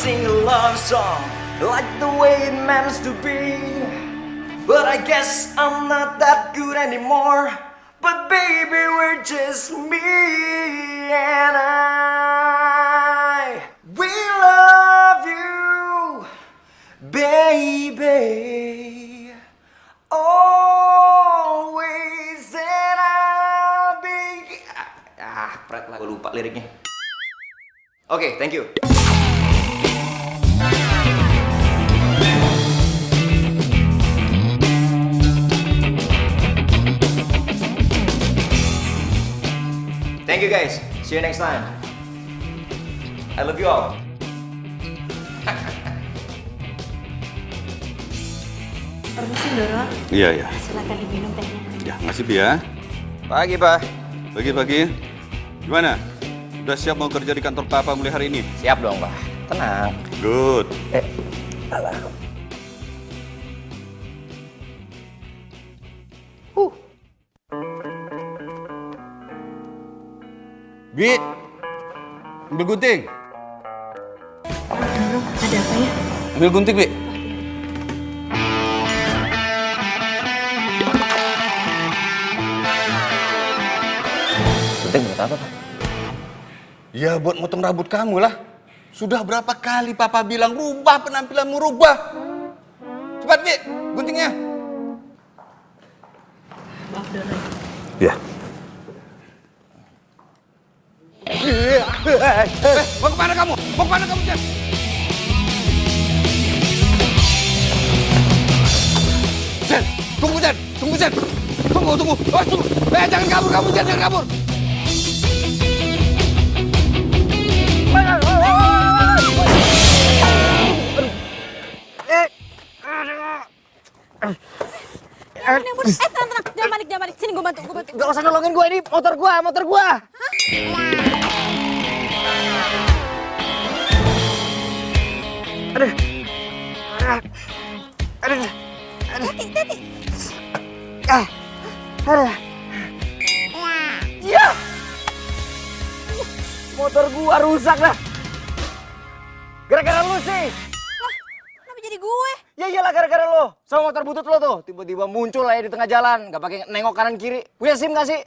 sing a love song like the way it meant to be. But I guess I'm not that good anymore. But baby, we're just me and I. We love you, baby. Always and I'll be. Pret lah, gue lupa liriknya. Oke, thank you. Thank you guys. See you next time. I love you all. Permisi Doro. Iya, iya. Silakan diminum tehnya. Ya, makasih Bi ya. Pagi, Pak. Pagi-pagi. Gimana? Udah siap mau kerja di kantor Papa mulai hari ini? Siap dong, Pak. Tenang. Good. Alah. Bi, ambil gunting. Ada apa ya? Ambil gunting, Bi. Gunting buat apa, Pak? Ya, buat motong rambut kamu lah. Sudah berapa kali Papa bilang rubah penampilanmu, rubah. Cepat, Bi, guntingnya. Maaf Doro. Ya. Mau kemana kamu? Mau kemana kamu, Jen? Jen, tunggu, Jen. Tunggu, Jen. Tunggu. Oh, tunggu. Jangan kabur kamu, Jen. Jangan kabur. Tenang. Jangan balik. Sini gue bantu. Gak usah nolongin gue, ini motor gue. Aduh. Hati. Ya. Motor gua rusak dah. Gara-gara lu sih. Kenapa jadi gue? Ya iyalah gara-gara lo. Sama motor butut lo tuh. Tiba-tiba muncul aja di tengah jalan. Gak pakai nengok kanan kiri. Punya SIM gak sih?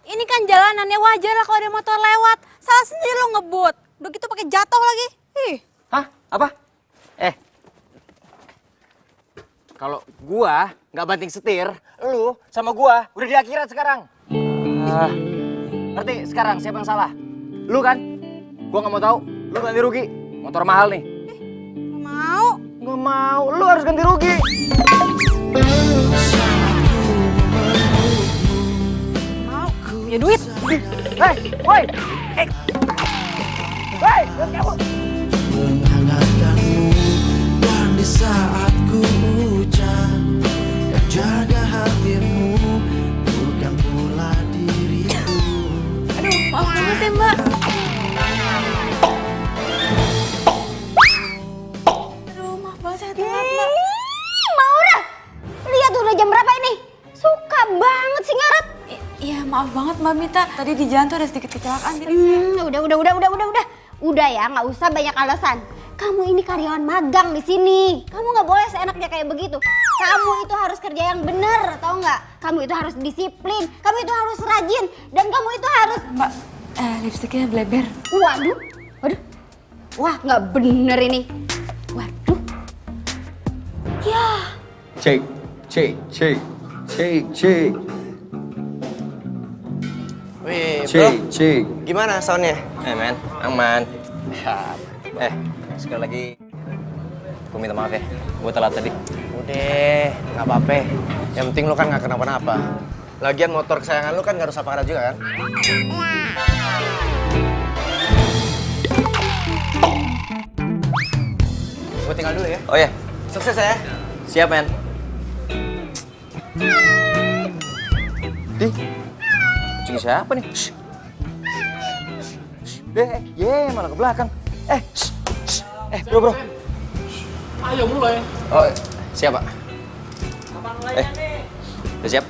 Ini kan jalanannya wajar lah kalau ada motor lewat. Salah sendiri lo ngebut. Udah gitu pakai jatuh lagi. Ih. Hah? Apa? Kalau gua nggak banting setir, lu sama gua udah di akhirat sekarang. Ngerti sekarang siapa yang salah? Lu kan? Gua nggak mau tahu. Lu ganti rugi. Motor mahal nih. Gak mau. Nggak mau. Lu harus ganti rugi. Mau. Punya duit. Woi. Jangan kabur. Menghangatkanmu dan di saat ku hujan dan jaga hatimu bukan pula diriku. Aduh, maaf banget ya Mbak. Aduh, maaf banget saya telat Mbak. Maura, lihat udah jam berapa ini? Suka banget sih ngaret. Iya, maaf banget Mbak Mita. Tadi di jalan tuh ada sedikit kecelakaan. Udah ya, nggak usah banyak alasan. Kamu ini karyawan magang di sini. Kamu nggak boleh seenaknya kayak begitu. Kamu itu harus kerja yang bener, tau nggak? Kamu itu harus disiplin. Kamu itu harus rajin. Dan kamu itu harus... Mbak, lipstiknya bleber. Waduh. Wah, nggak bener ini. Waduh. Ya. Cek. Wih, bro, Cek. gimana soundnya? Men, aman. Sekali lagi, gue minta maaf ya. Gue telat tadi. Udah, nggak apa-apa. Yang penting lu kan nggak kenapa-napa. Lagian motor kesayangan lu kan nggak rusak parah juga kan? Gue tinggal dulu ya. Oh ya, Sukses ya. siap men. Di, kucing siapa nih? Malah ke belakang. Bro. Ayo mulai. Oh, siap, Pak. Udah siap?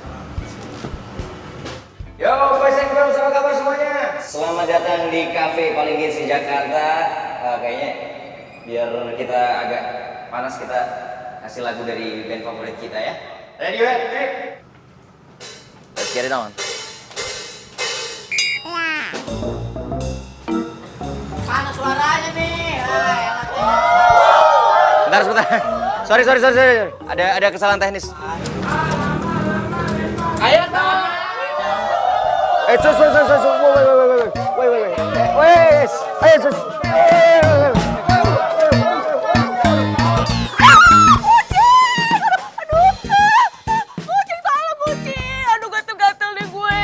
Yo, boys and girls, apa kabar semuanya? Selamat datang di cafe paling hits di Jakarta. Kayaknya Biar kita agak panas, kita kasih lagu dari band favorit kita ya. Ready, ready? Let's get it on. Mana suaranya nih? Bentar, sebentar. Sorry. Ada kesalahan teknis. Ayo dong. Kucing salah kucing. Aduh gatel-gatel deh gue.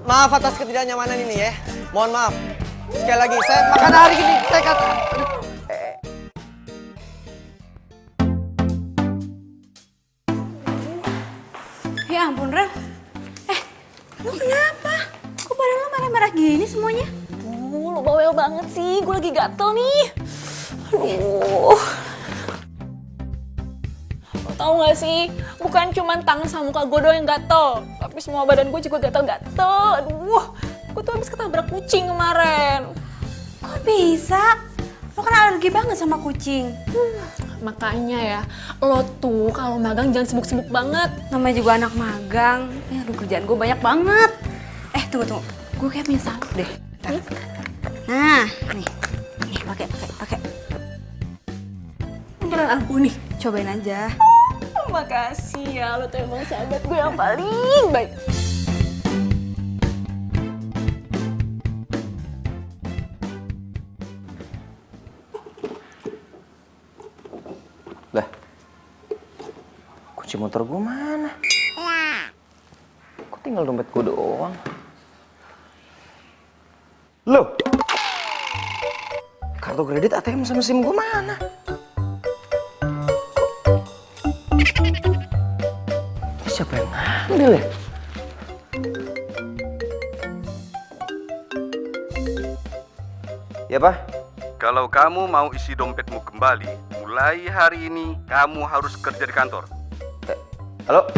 Maaf atas ketidaknyamanan ini ya. Mohon maaf. Sekali lagi, saya makan hari ini. Saya kata. Ya ampun, Rel. Lu kenapa? Kok badan lu merah-merah gini semuanya? Lu bawel banget sih, gue lagi gatel nih. Aduh. Lo tau gak sih, bukan cuma tangan sama muka gue doang yang gatel, tapi semua badan gue juga gatel-gatel. Aduh, gue tuh habis ketabrak kucing kemarin. Kok bisa? Lo kan alergi banget sama kucing. Makanya ya, lo tuh kalau magang jangan sibuk-sibuk banget. Namanya juga anak magang. Aduh, kerjaan gue banyak banget. Tunggu. Gue kayak punya sabuk deh. Bentar. Nah, nih. Nih, pakai. Beneran ampuh nih. Cobain aja. Makasih ya, lo tuh emang sahabat gue yang paling baik. Lah, kunci motor gue mana? Kok tinggal dompet gue doang? Loh, kartu kredit, ATM sama SIM gue mana? Ini siapa yang ngambil ya? Ya, Pak. Kalau kamu mau isi dompetmu kembali, mulai hari ini kamu harus kerja di kantor. Halo?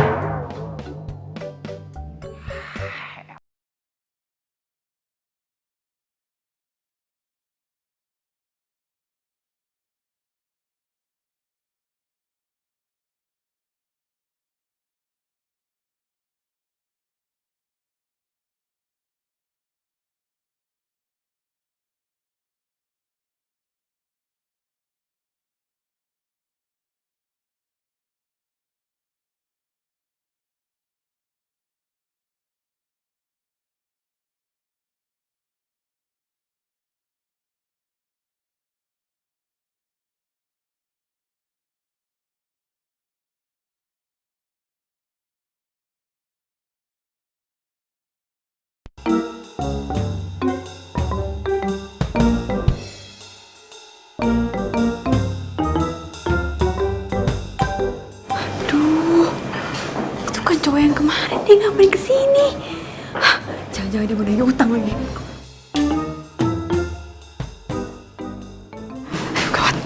Cowok yang kemarin dia ngapain kesini? Jangan-jangan dia mau nanya utang lagi. Aduh, gawat.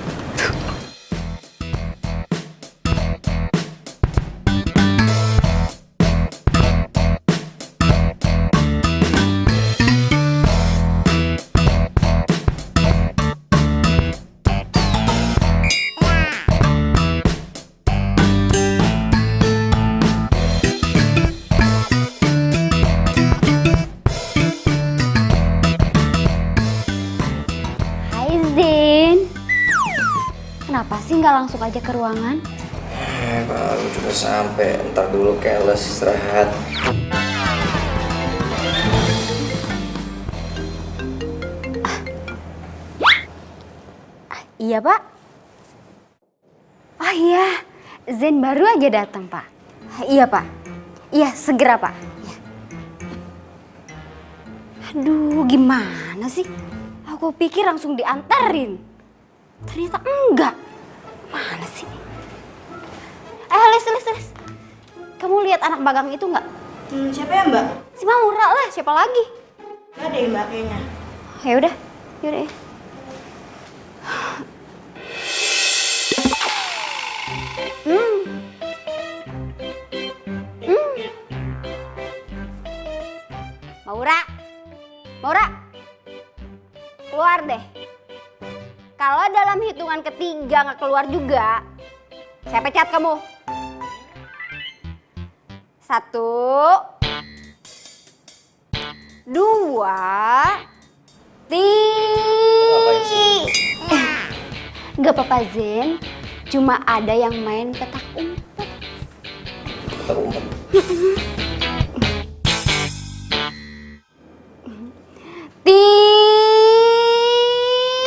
Kenapa sih nggak langsung aja ke ruangan? Baru juga sampai, ntar dulu keles istirahat. Iya Pak. Oh iya, Zen baru aja datang Pak. Iya Pak. Iya segera Pak. Iya. Aduh gimana sih? Aku pikir langsung diantarin. Ternyata enggak. Mana sih? Les. Kamu lihat anak magang itu enggak? Siapa ya Mbak? Si Maura lah, siapa lagi? Gak ada ya Mbak kayaknya. Yaudah ya. Maura, Maura, keluar deh. Kalau dalam hitungan ketiga nggak keluar juga, saya pecat kamu. 1, 2, 3. Gak apa-apa Zen, cuma ada yang main petak umpet. Petak umpet.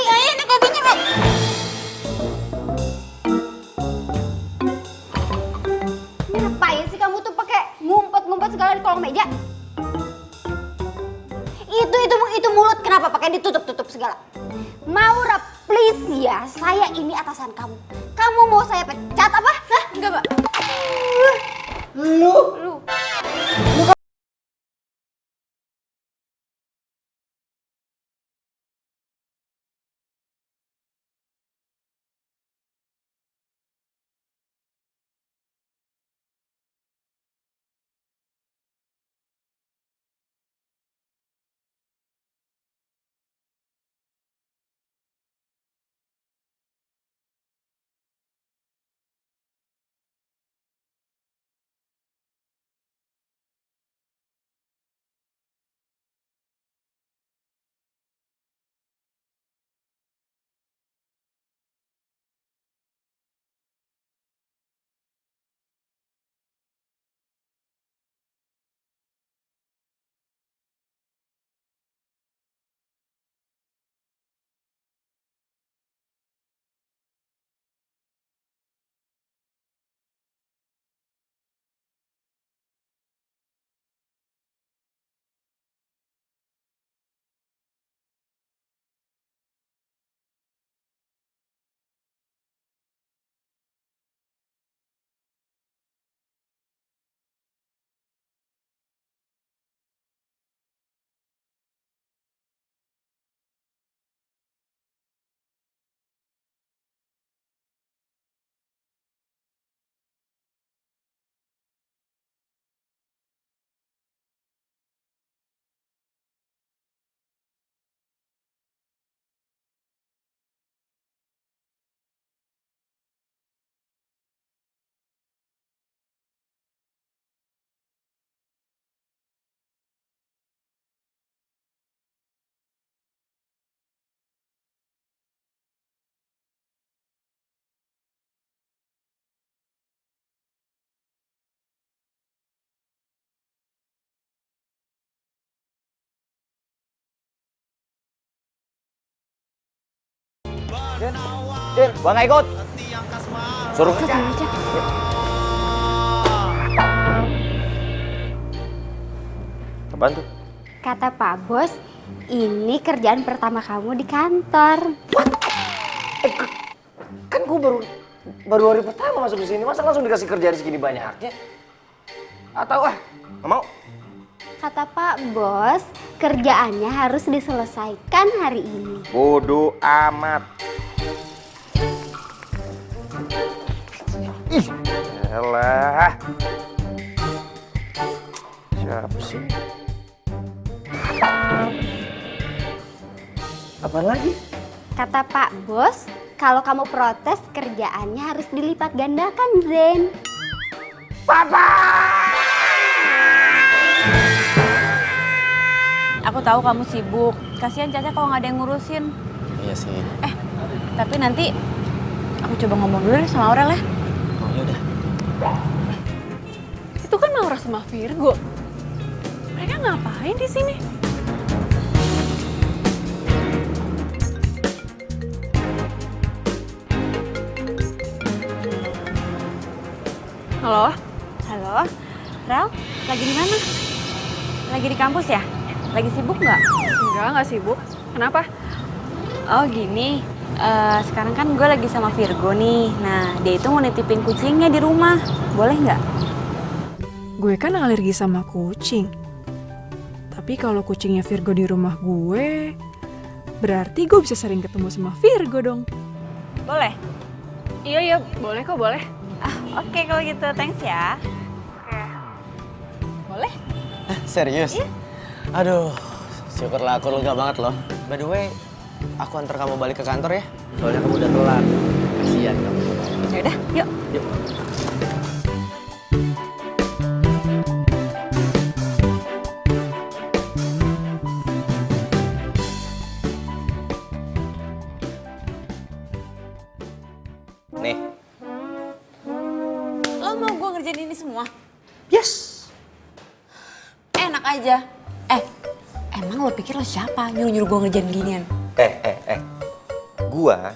Ayo ini kopinya, Bang. Ngapain sih kamu tuh pakai ngumpet-ngumpet segala di kolong meja? Itu mulut kenapa pakai ditutup-tutup segala? Maura, please ya, saya ini atasan kamu. Kamu mau saya pecat apa? Hah? Enggak, Mbak. Lu. Din, gua nggak ikut. Suruh. Apaan tuh? Kata Pak Bos, ini kerjaan pertama kamu di kantor. Kan gua baru hari pertama masuk di sini, masa langsung dikasih kerjaan segini banyaknya? Atau nggak mau? Kata Pak Bos, kerjaannya harus diselesaikan hari ini. Bodoh amat. Ih, elah. Siapa sih? Apaan lagi? Kata Pak Bos, kalau kamu protes kerjaannya harus dilipat gandakan, Zen. Aku tahu kamu sibuk. Kasihan Caca kalau nggak ada yang ngurusin. Iya sih. Tapi nanti aku coba ngomong dulu deh sama Aurel ya. Oh yaudah. Itu kan Maura sama Virgo. Mereka ngapain di sini? Halo? Halo, Rel, lagi di mana? Lagi di kampus ya? Lagi sibuk nggak? Enggak sibuk. Kenapa? Oh gini, sekarang kan gue lagi sama Virgo nih. Nah, dia itu mau nitipin kucingnya di rumah. Boleh nggak? Gue kan alergi sama kucing. Tapi kalau kucingnya Virgo di rumah gue, berarti gue bisa sering ketemu sama Virgo dong. Boleh? Iya, boleh kok, boleh. Oke, kalau gitu, thanks ya. Boleh? Serius? Aduh, Syukurlah aku lega banget loh. By the way, aku antar kamu balik ke kantor ya. Soalnya kamu udah telat. Kasihan kamu. Ya udah, yuk. Yuk. Nih, Lo mau gue ngerjain ini semua? yes. Enak aja. Emang lo pikir lo siapa nyuruh-nyuruh gue ngerjain ginian? Gua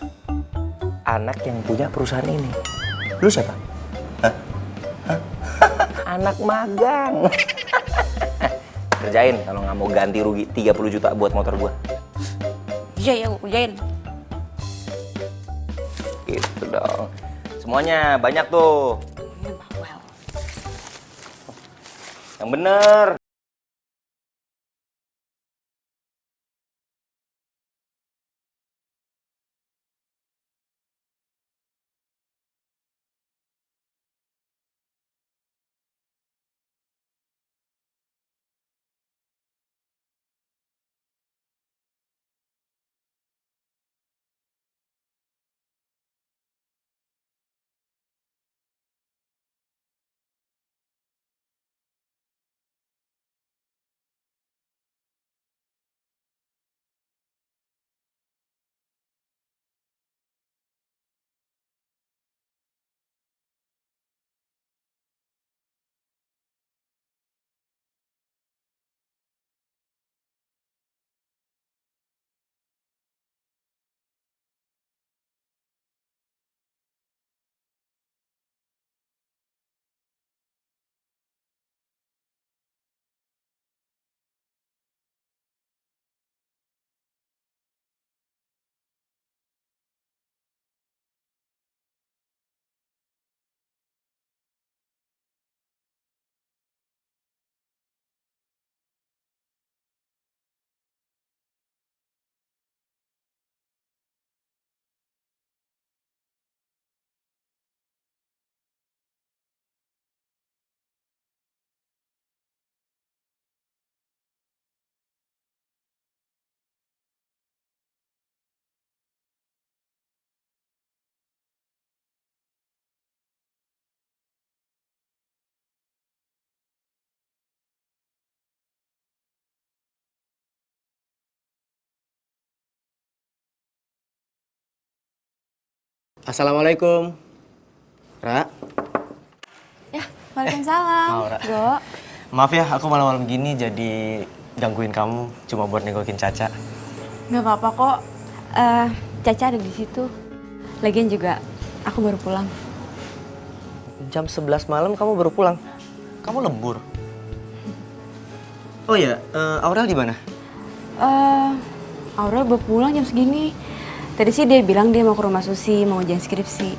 anak yang punya perusahaan ini. Lu siapa? Hah? Hah? Anak magang. Kerjain kalau nggak mau ganti rugi 30 juta buat motor gua. Iya ya, gue kerjain. Gitu dong. Semuanya banyak tuh. Bawel. Yang bener. Assalamualaikum. Ra. Ya, waalaikumsalam. Mau, Ra. Go. Maaf ya, aku malam-malam gini jadi gangguin kamu cuma buat nengokin Caca. Gak apa-apa kok. Caca ada di situ. Lagian juga aku baru pulang. Jam 11 malam kamu baru pulang. Kamu lembur. Oh iya, Aurel di mana? Aurel baru pulang jam segini. Tadi sih dia bilang dia mau ke rumah Susi, mau ngerjain skripsi.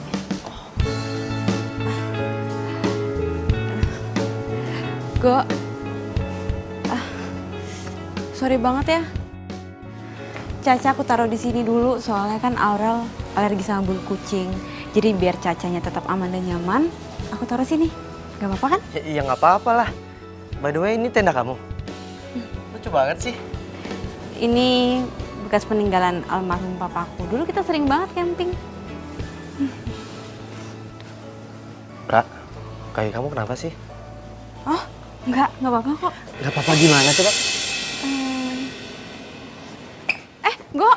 Go. Sorry banget ya. Caca aku taruh di sini dulu soalnya kan Aurel alergi sama bulu kucing. Jadi biar Cacanya tetap aman dan nyaman, aku taruh sini. Gak apa-apa kan? Ya nggak apa-apa lah. By the way, ini tenda kamu. Lucu banget sih. Ini bekas peninggalan almarhum papaku. Dulu kita sering banget camping. Ra, kaki kamu kenapa sih? Oh, nggak apa-apa kok. Nggak apa-apa gimana coba? Go.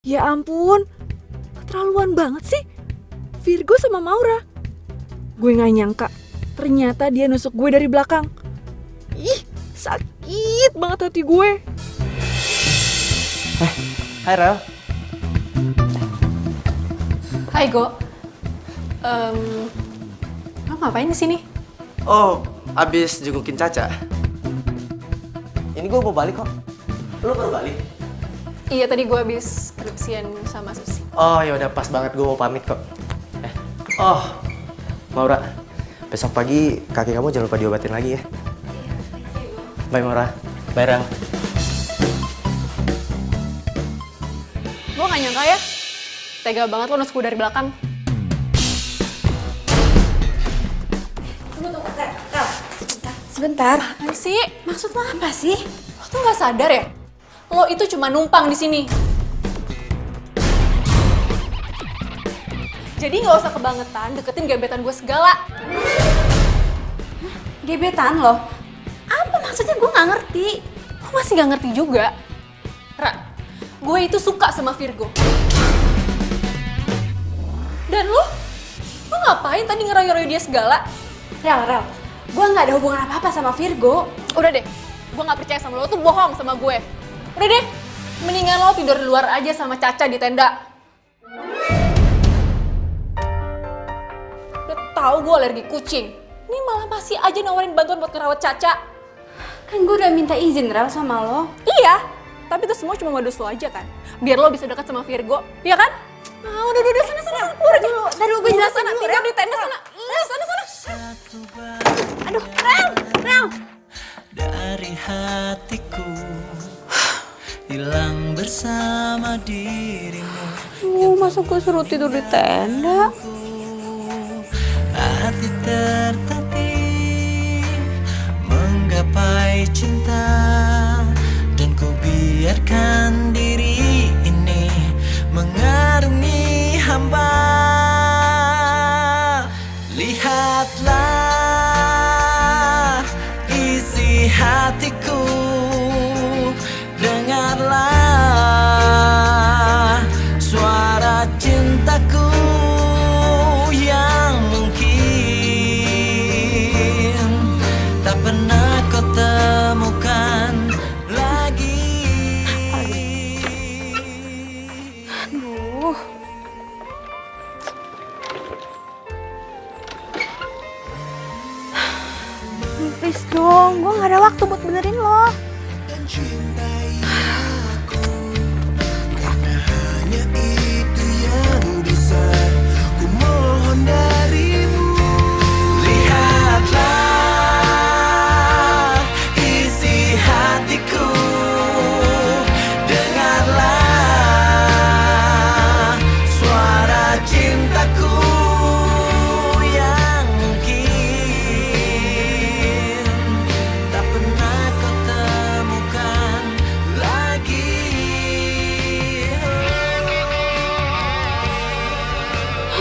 Ya ampun, keterlaluan banget sih. Virgo sama Maura. Gue gak nyangka, ternyata dia nusuk gue dari belakang. Ih, sakit banget hati gue. Hai Rel. Hai Go. Lo ngapain di sini? Oh, abis jengukin Caca. Ini gue mau balik kok. Lo baru balik? Iya, tadi gue habis skripsian sama Susi. Oh ya udah pas banget, gue mau pamit kok. Oh, Maura, besok pagi kaki kamu jangan lupa diobatin lagi ya. Bye Maura. Bye Rel. Gue gak nyangka ya, tega banget lo nusuk gue dari belakang. Sebentar. Apaan sih? Maksud lo apa sih? Lo tuh gak sadar ya? Lo itu cuma numpang di sini. Jadi nggak usah kebangetan deketin gebetan gue segala. Gebetan lo? Apa maksudnya, gue nggak ngerti. Lo masih nggak ngerti juga? Ra, gue itu suka sama Virgo. Dan lo ngapain tadi ngerayu-rayu dia segala? Rel, gue nggak ada hubungan apa-apa sama Virgo. Udah deh, gue nggak percaya sama lo tuh bohong sama gue. Udah deh, mendingan lo tidur di luar aja sama Caca di tenda. Udah tahu gue alergi kucing. Ini malah masih aja nawarin bantuan buat ngerawat Caca. Kan gue udah minta izin Rel sama lo. Iya, tapi itu semua cuma modus lo aja kan. Biar lo bisa dekat sama Virgo, iya kan? Ah, udah, sana, keluar aja. Tadi gue jelasin dulu, tidur Rel. di tenda sana. Sana. Aduh, Rel. Dari hatiku hilang bersama dirimu. Masa gue suruh tidur di tenda? Hati tertatih menggapai cinta, dan ku biarkan diri ini mengarungi hamba. Lihatlah isi hatiku, dengarlah suara cintaku yang mungkin tak pernah kau temukan lagi. Aduh. Please dong, gue gak ada waktu buat benerin lo. Dan cintai aku, karena hanya itu yang bisa ku mohon darimu. Lihatlah isi hatiku, dengarlah suara cintaku yang mungkin tak pernah kau temukan lagi.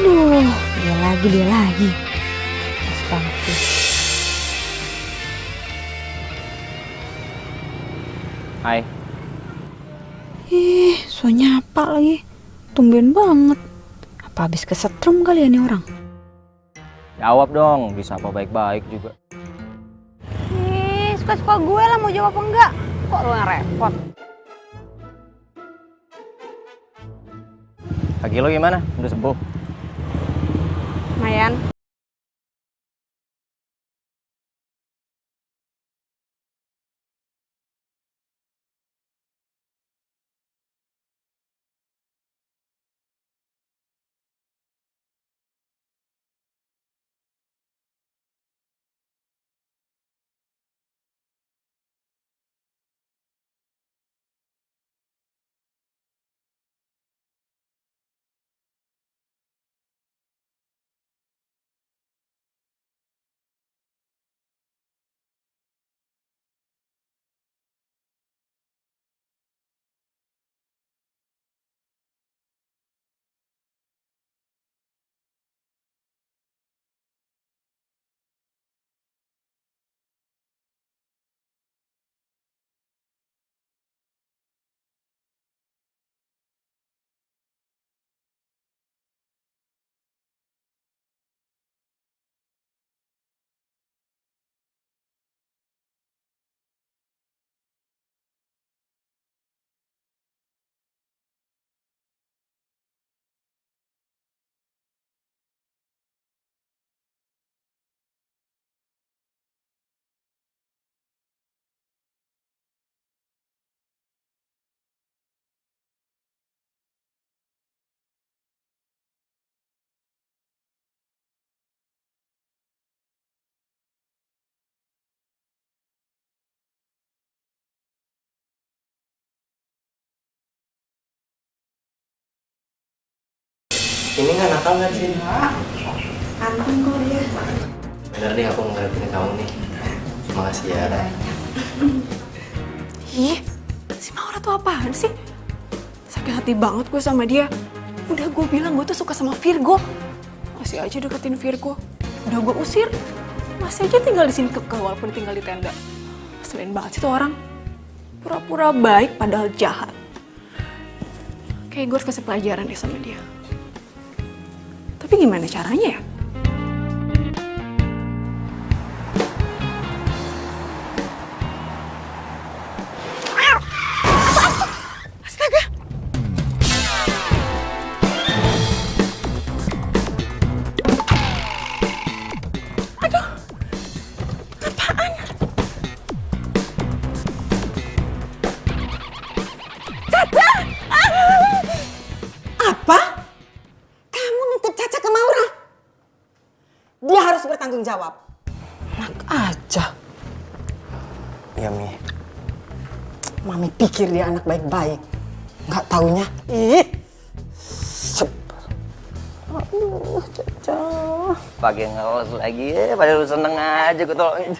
Aduh, dia lagi. Pas banget sih. Hai. So nyapa lagi. Tumben banget. Apa habis kesetrum kali ya nih orang? Jawab dong, bisa apa baik-baik juga. Suka-suka gue lah mau jawab apa enggak. Kok lo yang repot? Kaki lo gimana? Udah sembuh? Lumayan. Ini nggak nakal nggak sih? Anteng kok dia. Bener deh aku ngertiin kamu nih. Makasih ya. Ih, si Maura tuh apaan sih? Sakit hati banget gue sama dia. Udah gue bilang gue tuh suka sama Virgo. Masih aja deketin Virgo. Udah gue usir. Masih aja tinggal di sini kekeh walaupun tinggal di tenda. Selain banget sih tuh orang. Pura-pura baik padahal jahat. Kayak gue harus kasih pelajaran deh sama dia. Tapi gimana caranya ya? Apa? Kamu nitip Caca ke Maura? Dia harus bertanggung jawab. Enak aja. Iya, Mi. Mami pikir dia anak baik-baik. Nggak taunya, ih. Aduh, Caca. Pakai ngelos lagi ya, padahal lu seneng aja gue tolongin.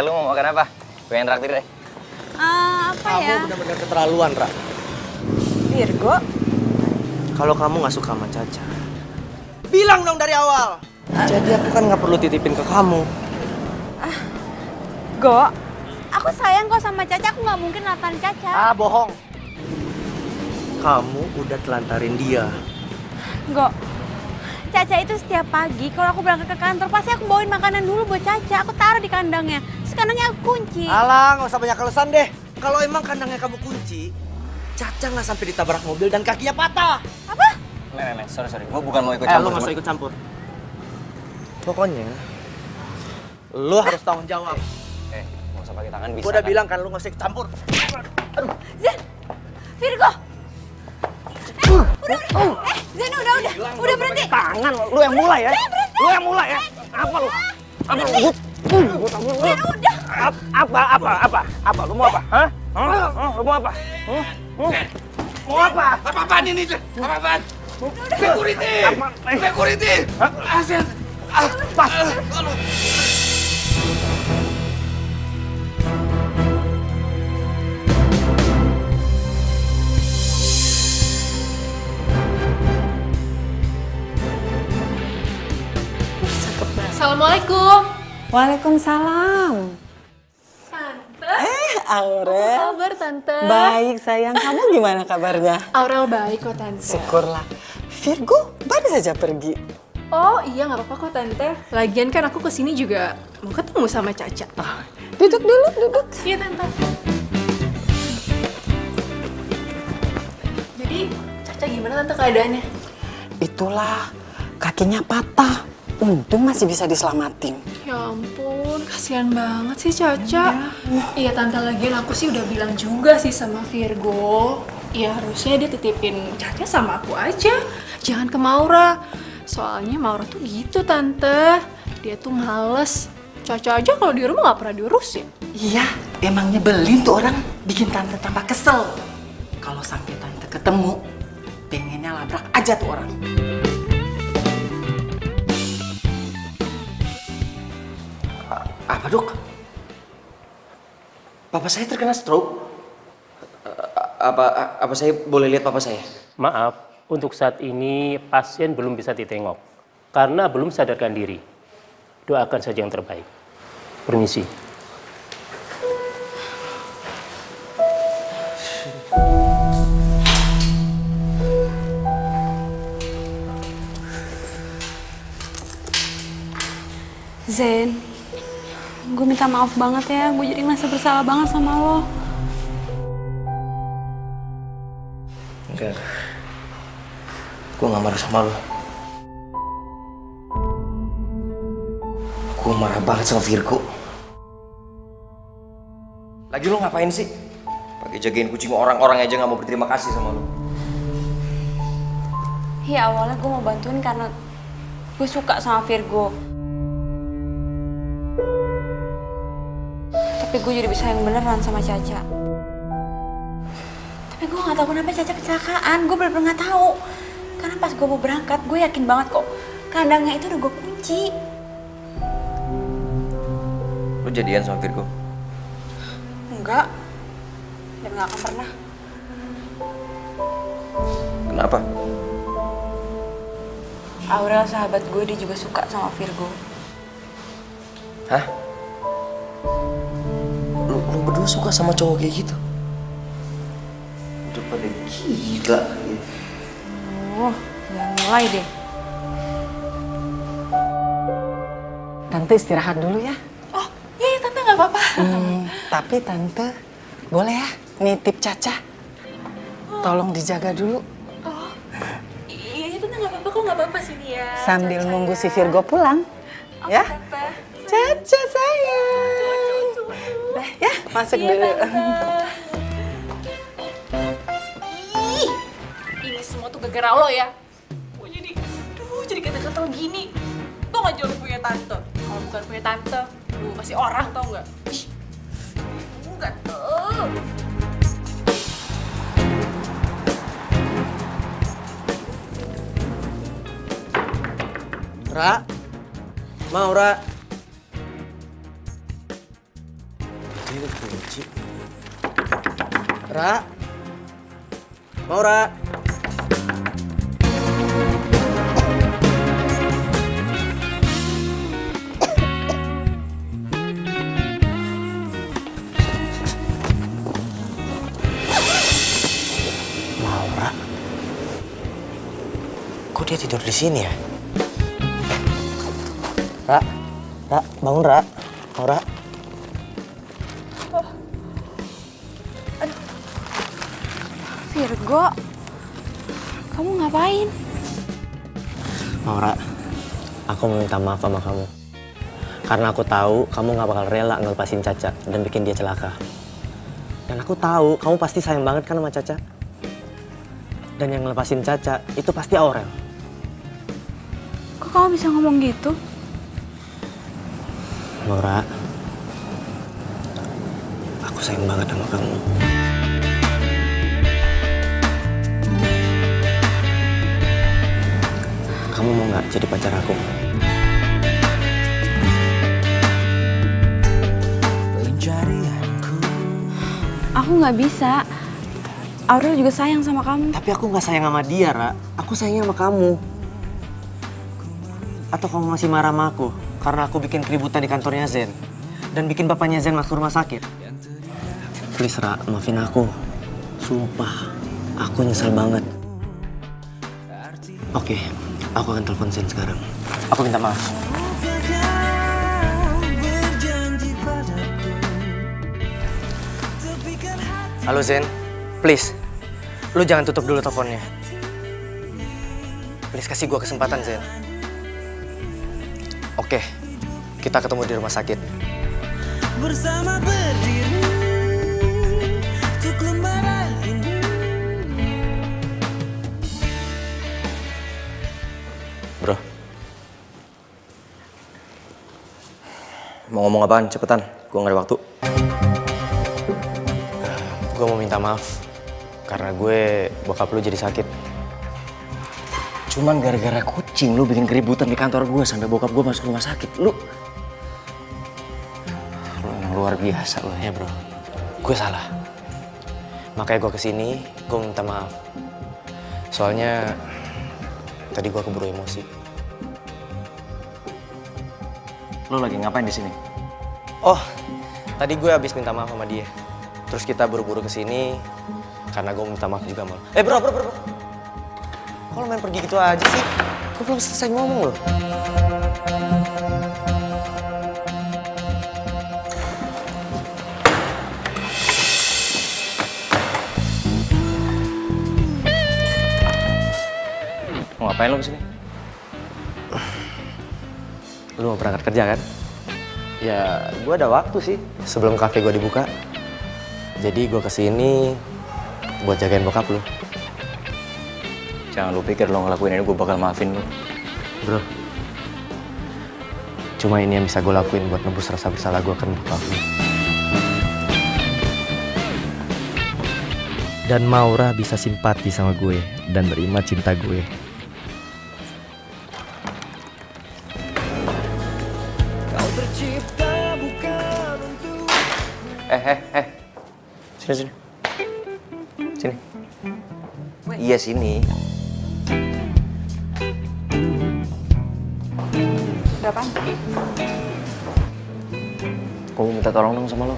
Lu mau makan apa? Pengen traktir deh. Apa ya? Kamu benar-benar keterlaluan, Ra. Virgo? Kalau kamu nggak suka sama Caca, bilang dong dari awal. Jadi aku kan nggak perlu titipin ke kamu. Go, aku sayang kok sama Caca, aku nggak mungkin lantarin Caca. Ah, bohong. Kamu udah telantarin dia. Go, Caca itu setiap pagi kalau aku berangkat ke kantor pasti aku bawain makanan dulu buat Caca. Aku taruh di kandangnya, terus kandangnya aku kunci. Alah, nggak usah banyak alasan deh. Kalau emang kandangnya kamu kunci, Caca nggak sampai ditabrak mobil dan kakinya patah. Apa? Nek, sorry. Gue bukan mau ikut Lu campur. nggak usah ikut campur. Pokoknya, lu harus tanggung jawab. Nggak usah pakai tangan bisa. Gue udah bilang kan lu nggak usah ikut campur. Zen, Virgo. Zen udah berhenti. Tangan lu yang mulai ya. Lu yang mulai ya. Apa lu? Apa lu? Zen udah. Apa? Lu mau apa? Hah? Lu mau apa? Mau apa? Apa-apaan ini? Apa-apaan? Security! Security! Asen! Pas. Assalamualaikum. Waalaikumsalam. Tante. Aurel. Kabar Tante? Baik sayang, kamu gimana kabarnya? Aurel baik kok Tante. Syukurlah. Virgo baru saja pergi. Oh iya nggak apa-apa kok Tante. Lagian kan aku kesini juga mau ketemu sama Caca. Duduk dulu, duduk. Iya Tante. Jadi Caca gimana Tante keadaannya? Itulah, kakinya patah. Untung masih bisa diselamatin. Ya ampun, kasihan banget sih Caca. Iya Tante, lagian aku sih udah bilang juga sih sama Virgo. Ya harusnya dia titipin Caca sama aku aja. Jangan ke Maura. Soalnya Maura tuh gitu Tante. Dia tuh males. Caca aja kalau di rumah gak pernah diurusin. Iya, emang nyebelin tuh orang. Bikin tante tambah kesel. Kalau sampai tante ketemu, pengennya labrak aja tuh orang. Apa dok? Papa saya terkena stroke. Apa saya boleh lihat papa saya? Maaf, untuk saat ini pasien belum bisa ditengok karena belum sadarkan diri. Doakan saja yang terbaik. Permisi. Zen, gue minta maaf banget ya, gue jadi ngerasa bersalah banget sama lo. Enggak. Gue gak marah sama lo. Gue marah banget sama Virgo. Lagi lo ngapain sih? Pakai jagain kucing orang-orang aja nggak mau berterima kasih sama lu. Ya awalnya gue mau bantuin karena gue suka sama Virgo. Tapi gue jadi bisa yang beneran sama Caca. Tapi gue gak tahu kenapa Caca kecelakaan, gue bener-bener gak tahu. Karena pas gue mau berangkat, gue yakin banget kok kandangnya itu udah gue kunci. Lu jadian sama Virgo? Enggak, dan gak akan pernah. Kenapa? Aurel sahabat gue, dia juga suka sama Virgo. Hah? Lu berdua suka sama cowok kayak gitu? Udah pada gila. Oh, jangan mulai deh. Tante istirahat dulu ya. Oh, iya tante nggak apa-apa. Tapi tante boleh ya nitip Caca. Tolong dijaga dulu Iya tante nggak apa-apa kok, nggak apa-apa sini ya. sambil nunggu si Virgo pulang. Ya. Caca sayang. Dah ya, masuk dulu. Ih, ini semua tuh gara-gara lo ya. Gue jadi kata-kata gini. Tuh nggak jauh punya tante. Kalau bukan punya tante, lu masih orang tau nggak? Ih, enggak tuh. Ra, Maura. Ini kunci. Ra, Maura. Maura. Kok dia tidur di sini ya? Ra, bangun Ra. Maura. Virgo, kamu ngapain? Maura, aku mau minta maaf sama kamu. Karena aku tahu kamu gak bakal rela ngelepasin Caca dan bikin dia celaka. Dan aku tahu kamu pasti sayang banget kan sama Caca. Dan yang ngelepasin Caca itu pasti Aurel. Kok kamu bisa ngomong gitu? Maura, aku sayang banget sama kamu. Kamu mau nggak jadi pacar aku? Aku nggak bisa. Aurel juga sayang sama kamu. Tapi aku nggak sayang sama dia, Ra. Aku sayangnya sama kamu. Atau kamu masih marah sama aku karena aku bikin keributan di kantornya Zen dan bikin bapaknya Zen masuk rumah sakit? Please, Ra, maafin aku. Sumpah, aku nyesel banget. Oke, aku akan telepon Zen sekarang. Aku minta maaf. Halo Zen, please, lu jangan tutup dulu teleponnya. Please kasih gua kesempatan Zen. Oke, kita ketemu di rumah sakit. Bersama berdiri untuk lembaran ini. Bro. Mau ngomong apaan? Cepetan, gua nggak ada waktu. Gue mau minta maaf karena gue bokap lu jadi sakit. Cuman gara-gara kucing lu bikin keributan di kantor gue sampai bokap gue masuk rumah sakit. Lu yang luar biasa lu. Ya bro, gue salah. Makanya gue kesini, gue minta maaf. Soalnya tadi gue keburu emosi. Lu lagi ngapain di sini? Oh, tadi gue habis minta maaf sama dia. Terus kita buru-buru kesini karena gue minta maaf juga mal. Bro. Kok lo main pergi gitu aja sih? Gue belum selesai ngomong loh. Mau ngapain lu kesini? Lu mau berangkat kerja kan? Ya, gue ada waktu sih sebelum kafe gue dibuka. Jadi gue kesini buat jagain bokap lu. Jangan lu pikir lo ngelakuin ini gue bakal maafin lu. Bro, cuma ini yang bisa gue lakuin buat nebus rasa bersalah gue kan bokap lu. Dan Maura bisa simpati sama gue dan nerima cinta gue. Sini. Sini. Iya sini. Udah apaan? Gue mau minta tolong dong sama lo.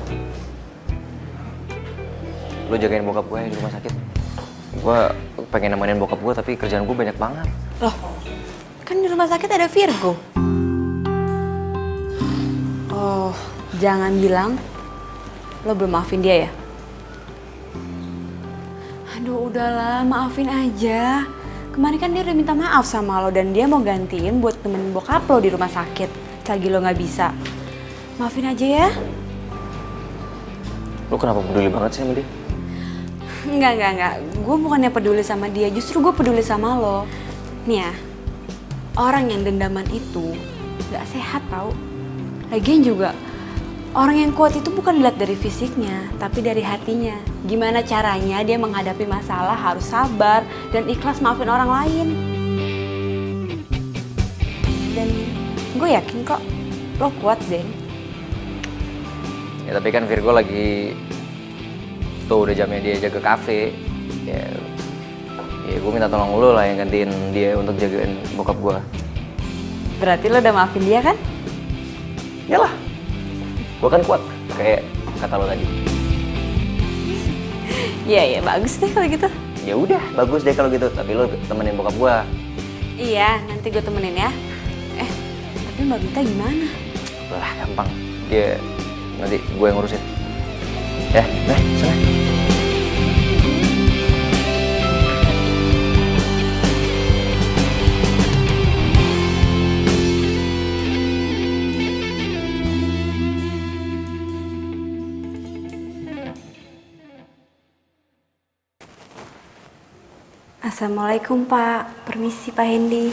Lo jagain bokap gue di rumah sakit. Gue pengen nemenin bokap gue tapi kerjaan gue banyak banget. Loh, kan di rumah sakit ada Virgo. Oh, jangan bilang lo belum maafin dia ya? Aduh, udahlah, maafin aja. Kemarin kan dia udah minta maaf sama lo dan dia mau gantiin buat temenin bokap lo di rumah sakit. Selagi lo nggak bisa. Maafin aja ya. Lo kenapa peduli banget sih sama dia? Enggak. Gue bukannya peduli sama dia, justru gue peduli sama lo. Nih ya, orang yang dendaman itu gak sehat tau. Lagian juga, orang yang kuat itu bukan dilihat dari fisiknya, tapi dari hatinya. Gimana caranya dia menghadapi masalah harus sabar dan ikhlas maafin orang lain. Dan gue yakin kok, lo kuat Zen. Ya tapi kan Virgo lagi tuh udah jamnya dia jaga kafe. Ya gue minta tolong lo lah yang gantiin dia untuk jagain bokap gue. Berarti lo udah maafin dia kan? Yalah, gue kan kuat kayak kata lo tadi. Iya, bagus deh kalau gitu. Ya udah, bagus deh kalau gitu. Tapi lo temenin bokap gue. Iya, nanti gue temenin ya. Tapi Mbak Bita gimana? Lah gampang, dia nanti gue yang ngurusin. Ya, sana. Assalamualaikum Pak, permisi Pak Hendy.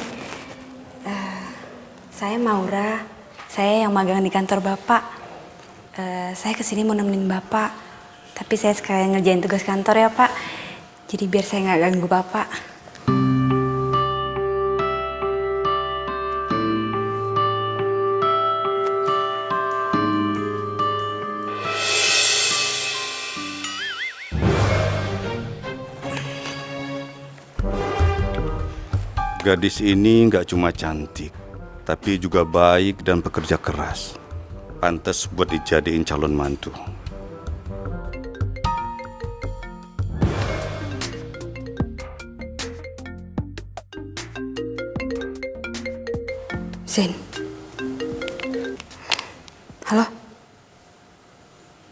Saya Maura, saya yang magang di kantor Bapak. Saya kesini mau nemenin Bapak, tapi saya sekalian ngerjain tugas kantor ya Pak. Jadi biar saya nggak ganggu Bapak. Gadis ini nggak cuma cantik, tapi juga baik dan pekerja keras. Pantas buat dijadiin calon mantu. Zen. Halo?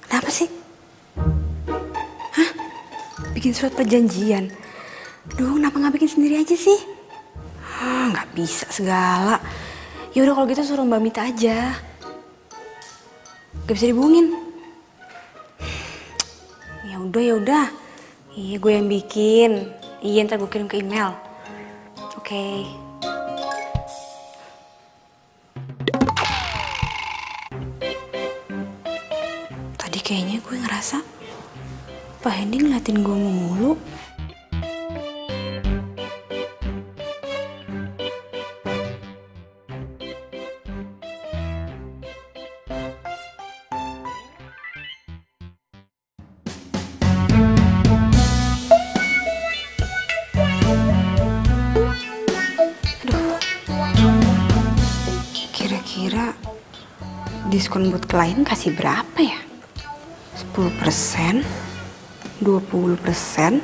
Kenapa sih? Hah? Bikin surat perjanjian? Duh, kenapa nggak bikin sendiri aja sih? Nggak bisa segala. Ya udah kalau gitu suruh Mbak Mita aja. Gak bisa dihubungin. Ya udah. Iya, gue yang bikin. Iya, ntar gue kirim ke email. Oke. Tadi kayaknya gue ngerasa Pak Hendy ngeliatin gue mulu. Kira-kira diskon buat klien kasih berapa ya? 10%, 20%,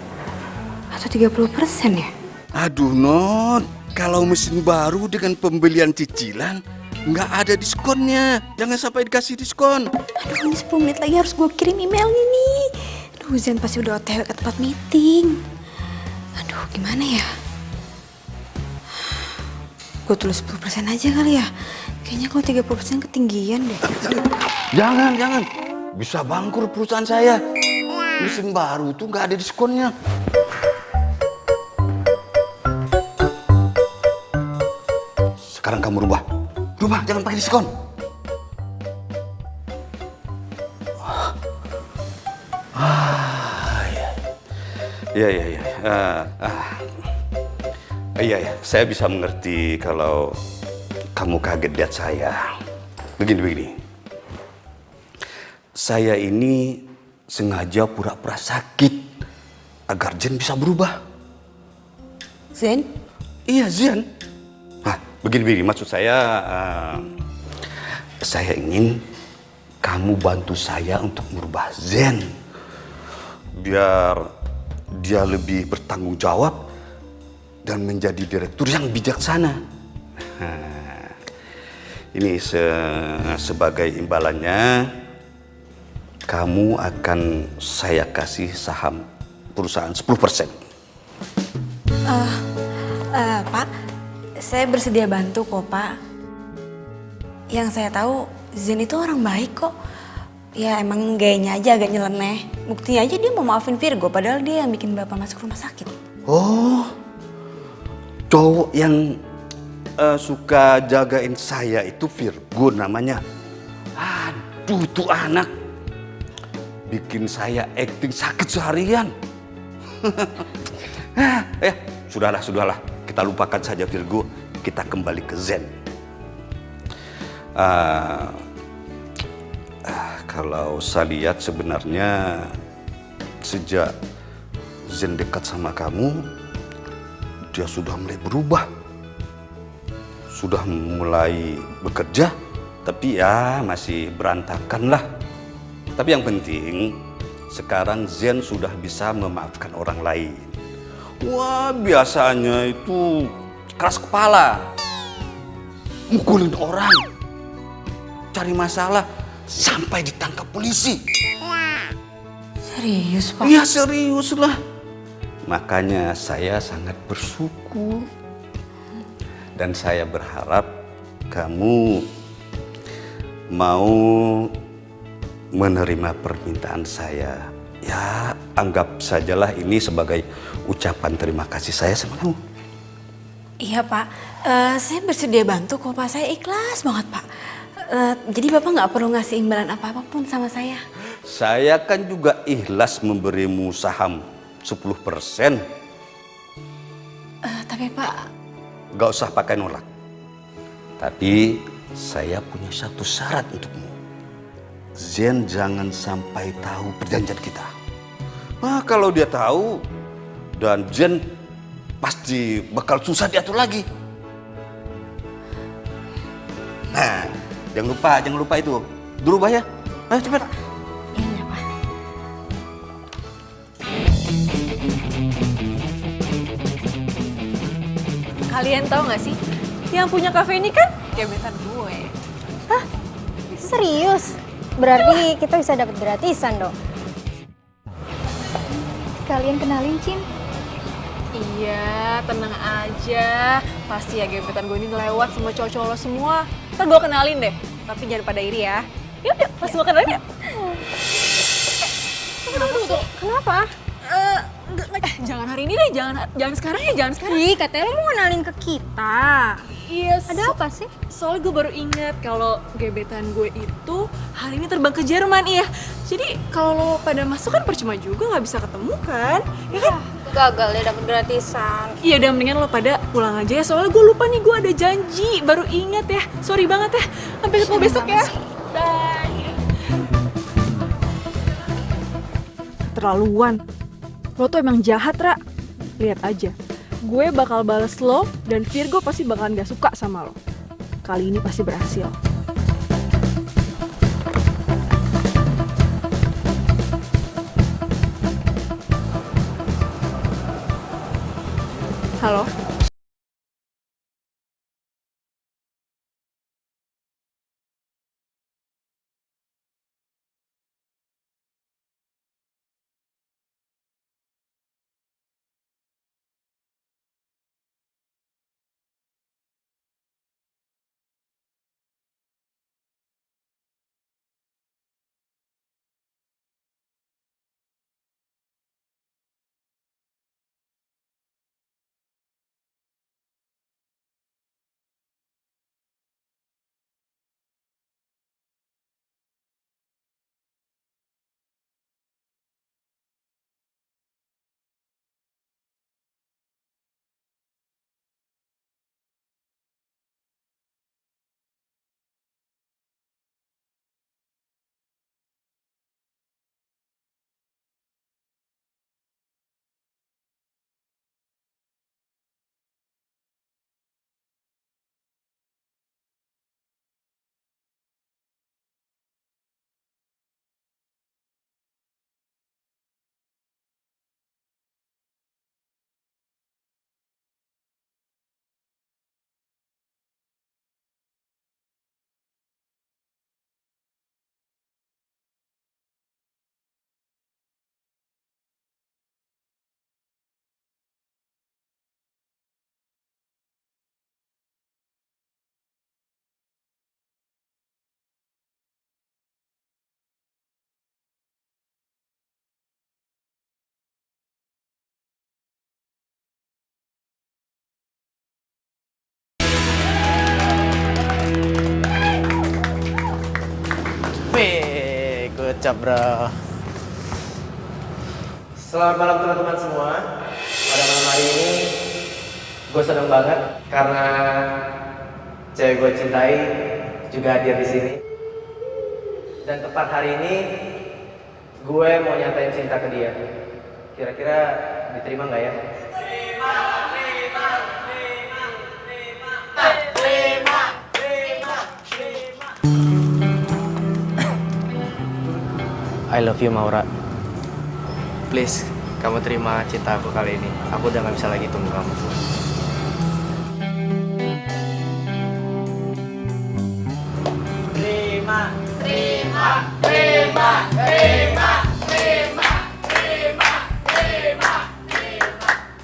atau 30% ya? Aduh Non, kalau mesin baru dengan pembelian cicilan nggak ada diskonnya. Jangan sampai dikasih diskon. Aduh, ini 10 menit lagi harus gue kirim emailnya nih. Aduh, Zen pasti udah OTW ke tempat meeting. Aduh, gimana ya? Gue tulis 10% aja kali ya. Kayaknya kalau 30% ketinggian deh. Jangan. Bisa bangkrut perusahaan saya. Mesin baru tuh nggak ada diskonnya. Sekarang kamu rubah, jangan pakai diskon. Iya, saya bisa mengerti kalau kamu kaget lihat saya. Begini. Saya ini sengaja pura-pura sakit agar Zen bisa berubah. Zen? Iya, Zen. Nah, begini-begini maksud saya ingin kamu bantu saya untuk merubah Zen. Biar dia lebih bertanggung jawab dan menjadi direktur yang bijaksana. Nah, ini sebagai imbalannya, kamu akan saya kasih saham perusahaan 10%. Pak, saya bersedia bantu kok, Pak. Yang saya tahu, Zen itu orang baik kok. Ya emang gayanya aja agak nyeleneh. Buktinya aja dia mau maafin Virgo, padahal dia yang bikin Bapak masuk rumah sakit. Oh, cowok yang suka jagain saya itu Virgo namanya. Aduh, tuh anak bikin saya acting sakit seharian. Sudahlah. Kita lupakan saja Virgo. Kita kembali ke Zen. Kalau saya lihat sebenarnya sejak Zen dekat sama kamu, dia sudah mulai berubah. Sudah mulai bekerja, tapi ya masih berantakan lah. Tapi yang penting, sekarang Zen sudah bisa memaafkan orang lain. Wah, biasanya itu keras kepala, mukulin orang, cari masalah, sampai ditangkap polisi. Serius, Pak? Iya, serius lah. Makanya saya sangat bersyukur. Dan saya berharap kamu mau menerima permintaan saya. Ya, anggap sajalah ini sebagai ucapan terima kasih saya sama kamu. Iya, Pak. Saya bersedia bantu kok, Pak. Saya ikhlas banget, Pak. Jadi Bapak nggak perlu ngasih imbalan apa-apapun sama saya. Saya kan juga ikhlas memberimu saham 10%. Tapi Pak... Gak usah pakai nolak. Tapi saya punya satu syarat untukmu. Zen jangan sampai tahu perjanjian kita. Nah, kalau dia tahu, dan Zen pasti bakal susah diatur lagi. Nah, jangan lupa itu. Berubah ya. Ayo cepat. Iya, Pak. Kalian tahu nggak sih, yang punya kafe ini kan gebetan gue. Hah? Serius? Berarti kita bisa dapat gratisan dong. Sekalian kenalin, Cin. Iya, tenang aja. Pasti ya gebetan gue ini lewat sama cowok-cowok lo semua. Ntar gue kenalin deh, tapi jangan pada iri ya. Yuk, langsung gue kenalin ya. Tunggu. Kenapa? Jangan hari ini deh, jangan sekarang ya, jangan sekarang. Ih, katanya lo mau kenalin ke kita. Iya, Ada apa sih? soalnya gue baru ingat kalau gebetan gue itu hari ini terbang ke Jerman, iya. Jadi kalau lo pada masuk kan percuma juga, nggak bisa ketemu kan, ya kan? Gagal deh dapet gratisan. Iya, udah mendingan lo pada pulang aja ya, soalnya gue lupa nih, gue ada janji, baru ingat ya. Sorry banget ya, sampai ketemu besok ya. Bye. Keterlaluan. Lo tuh emang jahat, Ra. Lihat aja. Gue bakal bales lo dan Virgo pasti bakalan gak suka sama lo. Kali ini pasti berhasil. Halo? kocap, bro. Selamat malam teman-teman semua. Pada malam hari ini gue seneng banget karena cewek gue cintai juga hadir di sini. Dan tepat hari ini gue mau nyatain cinta ke dia. Kira-kira diterima nggak ya? I love you, Maura. Please, kamu terima cinta aku kali ini. Aku udah gak bisa lagi tunggu kamu.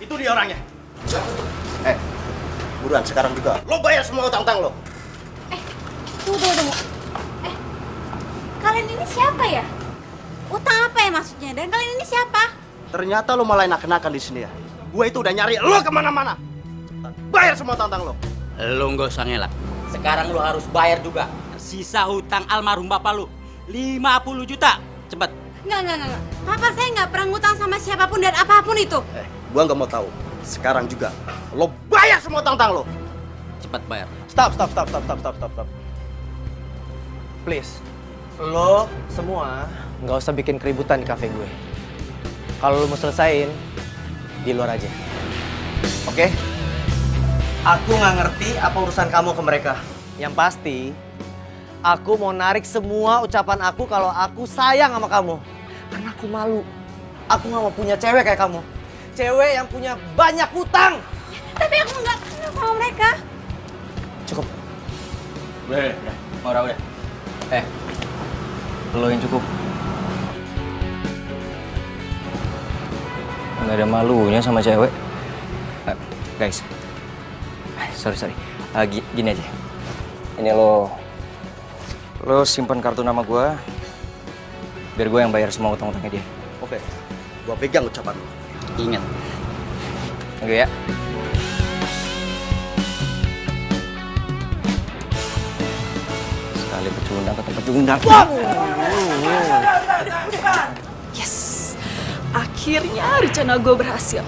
Itu dia orangnya. Buruan sekarang juga. Lo bayar semua utang-utang lo. Tunggu. Kalian ini siapa ya? Utang apa ya maksudnya? Dan kalian ini siapa? Ternyata lo malah enak-enakan di sini ya. Gue itu udah nyari lo kemana-mana. Bayar semua utang-utang lo. Lo nggak usah ngelak. Sekarang lo harus bayar juga. Sisa hutang almarhum bapak lo 50 juta. Cepet. Enggak. Papa saya nggak pernah ngutang sama siapapun dan apapun itu. Gue nggak mau tahu. Sekarang juga lo bayar semua utang-utang lo. Cepet bayar. Stop. Please, lo semua nggak usah bikin keributan di kafe gue. Kalau lo mau selesain, di luar aja. Oke? Aku nggak ngerti apa urusan kamu ke mereka. Yang pasti, aku mau narik semua ucapan aku kalau aku sayang sama kamu. Karena aku malu. Aku nggak mau punya cewek kayak kamu. Cewek yang punya banyak utang. Tapi aku nggak kenal sama mereka. Cukup. Udah. Maura udah. Lo yang cukup. Nggak ada malunya sama cewek. Guys, sorry. Gini aja. Ini lo simpan kartu nama gue, biar gue yang bayar semua utang-utangnya dia. Oke. Gue pegang ucapan lo. Ingat. Oke ya. Sekali pecundang tetap pecundang. Yes, akhirnya rencana gue berhasil.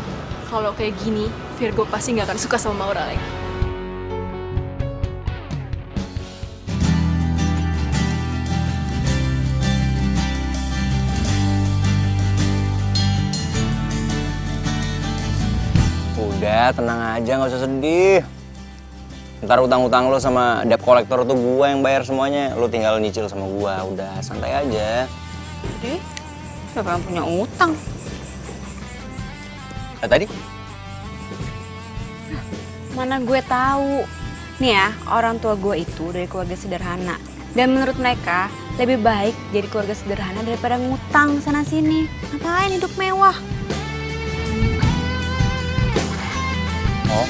Kalau kayak gini, Virgo pasti nggak akan suka sama Maura lagi. Udah, tenang aja, nggak usah sedih. Ntar utang-utang lo sama debt collector tuh gua yang bayar semuanya. Lo tinggal nyicil sama gua, udah santai aja. Jadi, siapa yang punya utang? Tadi? Mana gue tahu. Nih ya, orang tua gue itu dari keluarga sederhana. Dan menurut mereka, lebih baik jadi keluarga sederhana daripada ngutang sana-sini. Ngapain hidup mewah? Oh.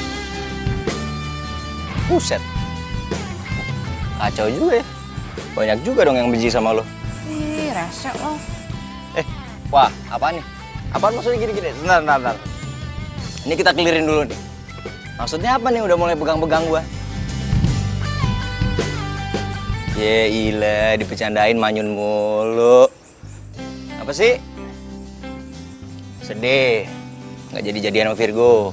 Buset. Kacau juga ya. Banyak juga dong yang benci sama lo. Ih, rese lo. Wah, apaan nih? Apaan maksudnya gini-gini? Bentar. Ini kita clearin dulu nih. Maksudnya apa nih udah mulai pegang-pegang gua? Ya ilah, dipecandain manyun mulu. Apa sih? Sedih. Nggak jadi-jadian sama Virgo.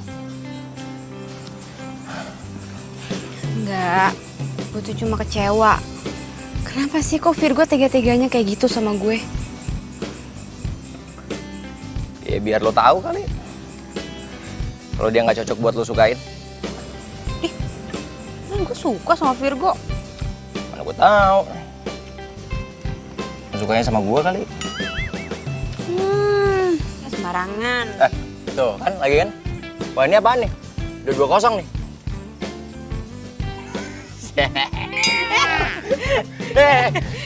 Enggak, gue tuh cuma kecewa. Kenapa sih kok Virgo tega-teganya kayak gitu sama gue? Ya biar lo tahu kali. Kalau dia nggak cocok buat lo sukain. Kan gue suka sama Virgo. Mana gue tahu. Lo sukanya sama gue kali. Ya sembarangan. Tuh kan lagi kan. Wah ini apaan nih? Udah 2-0 nih.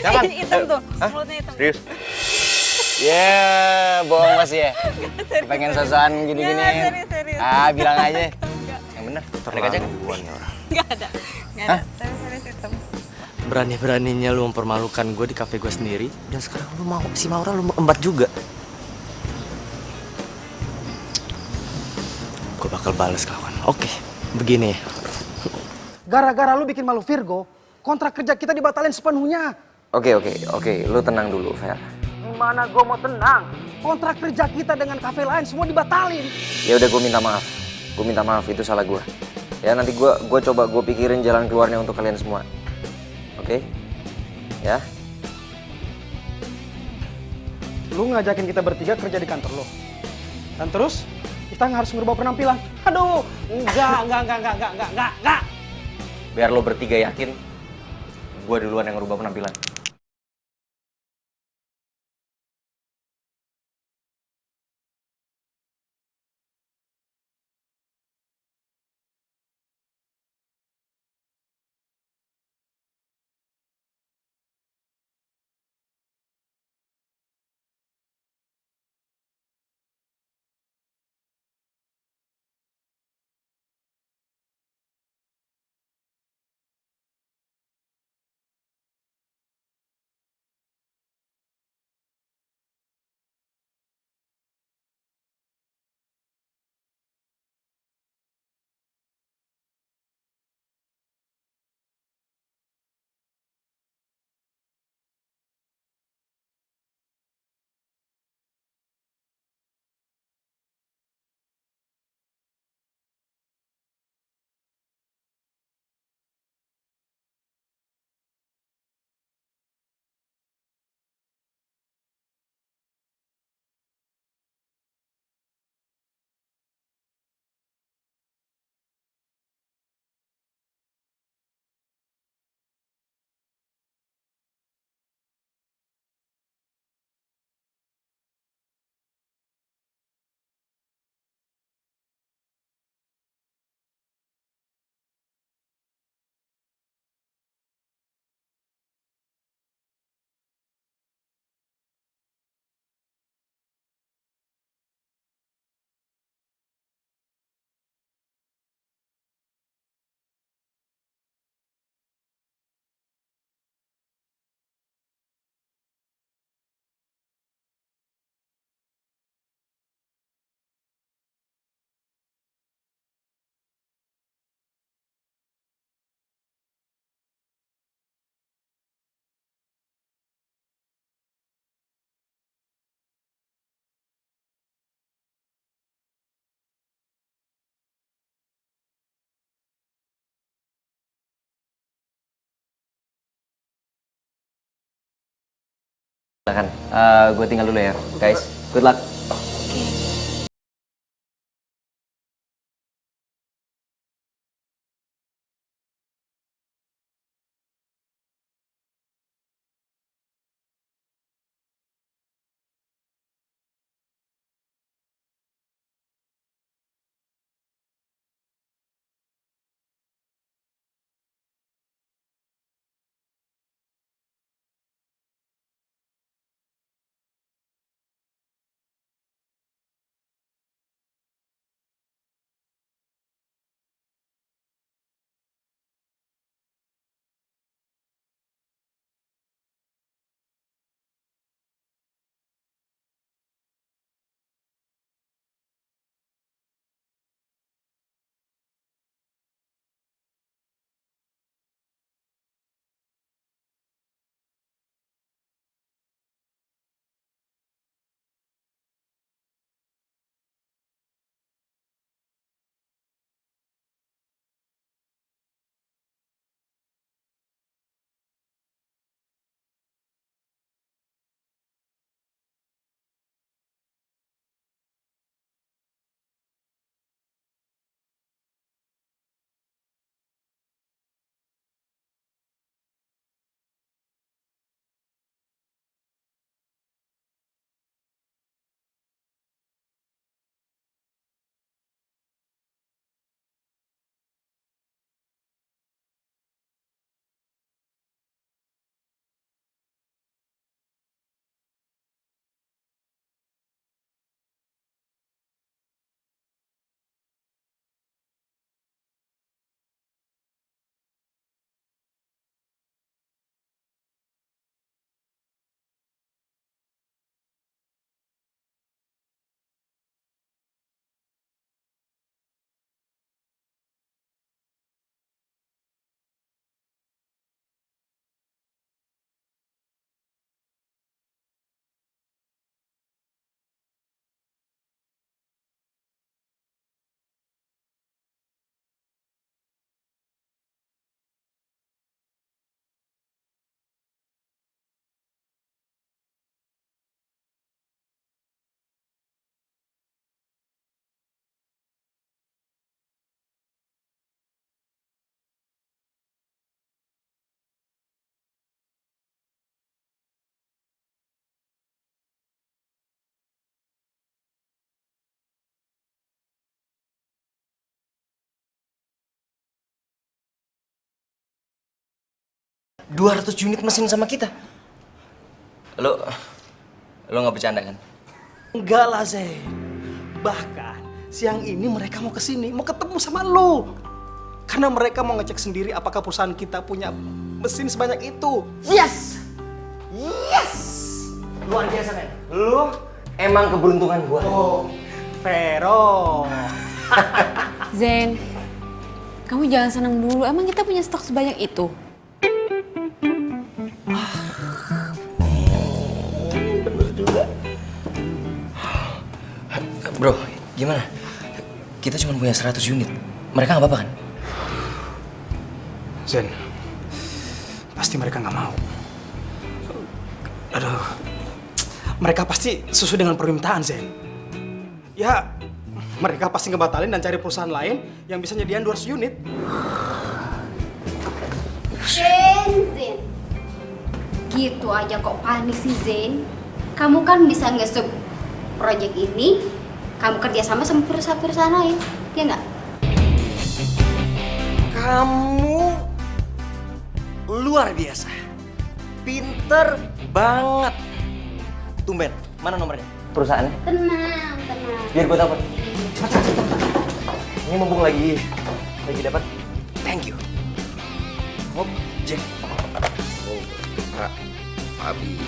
Jangan. Hitam tuh, Hah? mulutnya hitam. Serius? Ya, bohong masih ya. Pengen sosokan gini-gini. Serius. Ah, bilang aja. Yang bener. Ada kaca kan? Gak ada. Hah? Tapi serius hitam. Berani-beraninya lu mempermalukan gue di kafe gue sendiri. Dan sekarang lu mau si Maura lu embat juga. Gue bakal balas kawan. Oke, begini. Gara-gara lu bikin malu Virgo, kontrak kerja kita dibatalin sepenuhnya. Oke, lu tenang dulu, Fer. Gimana gue mau tenang? Kontrak kerja kita dengan kafe lain semua dibatalin. Ya udah, gue minta maaf. Gue minta maaf, itu salah gue. Ya nanti gue coba gue pikirin jalan keluarnya untuk kalian semua. Oke? Ya? Lu ngajakin kita bertiga kerja di kantor lo. Dan terus kita harus merubah penampilan. Aduh, enggak. Biar lo bertiga yakin, gue duluan yang ngerubah penampilan. Silakan, gue tinggal dulu ya, guys. Good luck. 200 unit mesin sama kita. Lo nggak bercanda kan? Enggak lah, Zen. Bahkan siang ini mereka mau kesini, mau ketemu sama lo. Karena mereka mau ngecek sendiri apakah perusahaan kita punya mesin sebanyak itu. Yes! Yes! Luar biasa, men. Lo emang keberuntungan gua. Oh, Vero. Zen, kamu jangan senang dulu. Emang kita punya stok sebanyak itu? Bener juga. Bro, gimana? Kita cuma punya 100 unit. Mereka nggak apa-apa kan? Zen, pasti mereka nggak mau. Aduh, mereka pasti sesuai dengan permintaan, Zen. Ya, mereka pasti ngebatalin dan cari perusahaan lain yang bisa nyediain 200 unit. Zen. Gitu aja kok panik sih, Zen. Kamu kan bisa nge-sub project ini, kamu kerjasama sama perusahaan-perusahaan lain, ya nggak? Kamu luar biasa. Pinter banget. Tumben, mana nomornya? Perusahaannya? Tenang. Biar gue dapat. Cepat. Ini mumpung lagi dapat. Thank you. Hop, Jen. Oh, Pak Abi.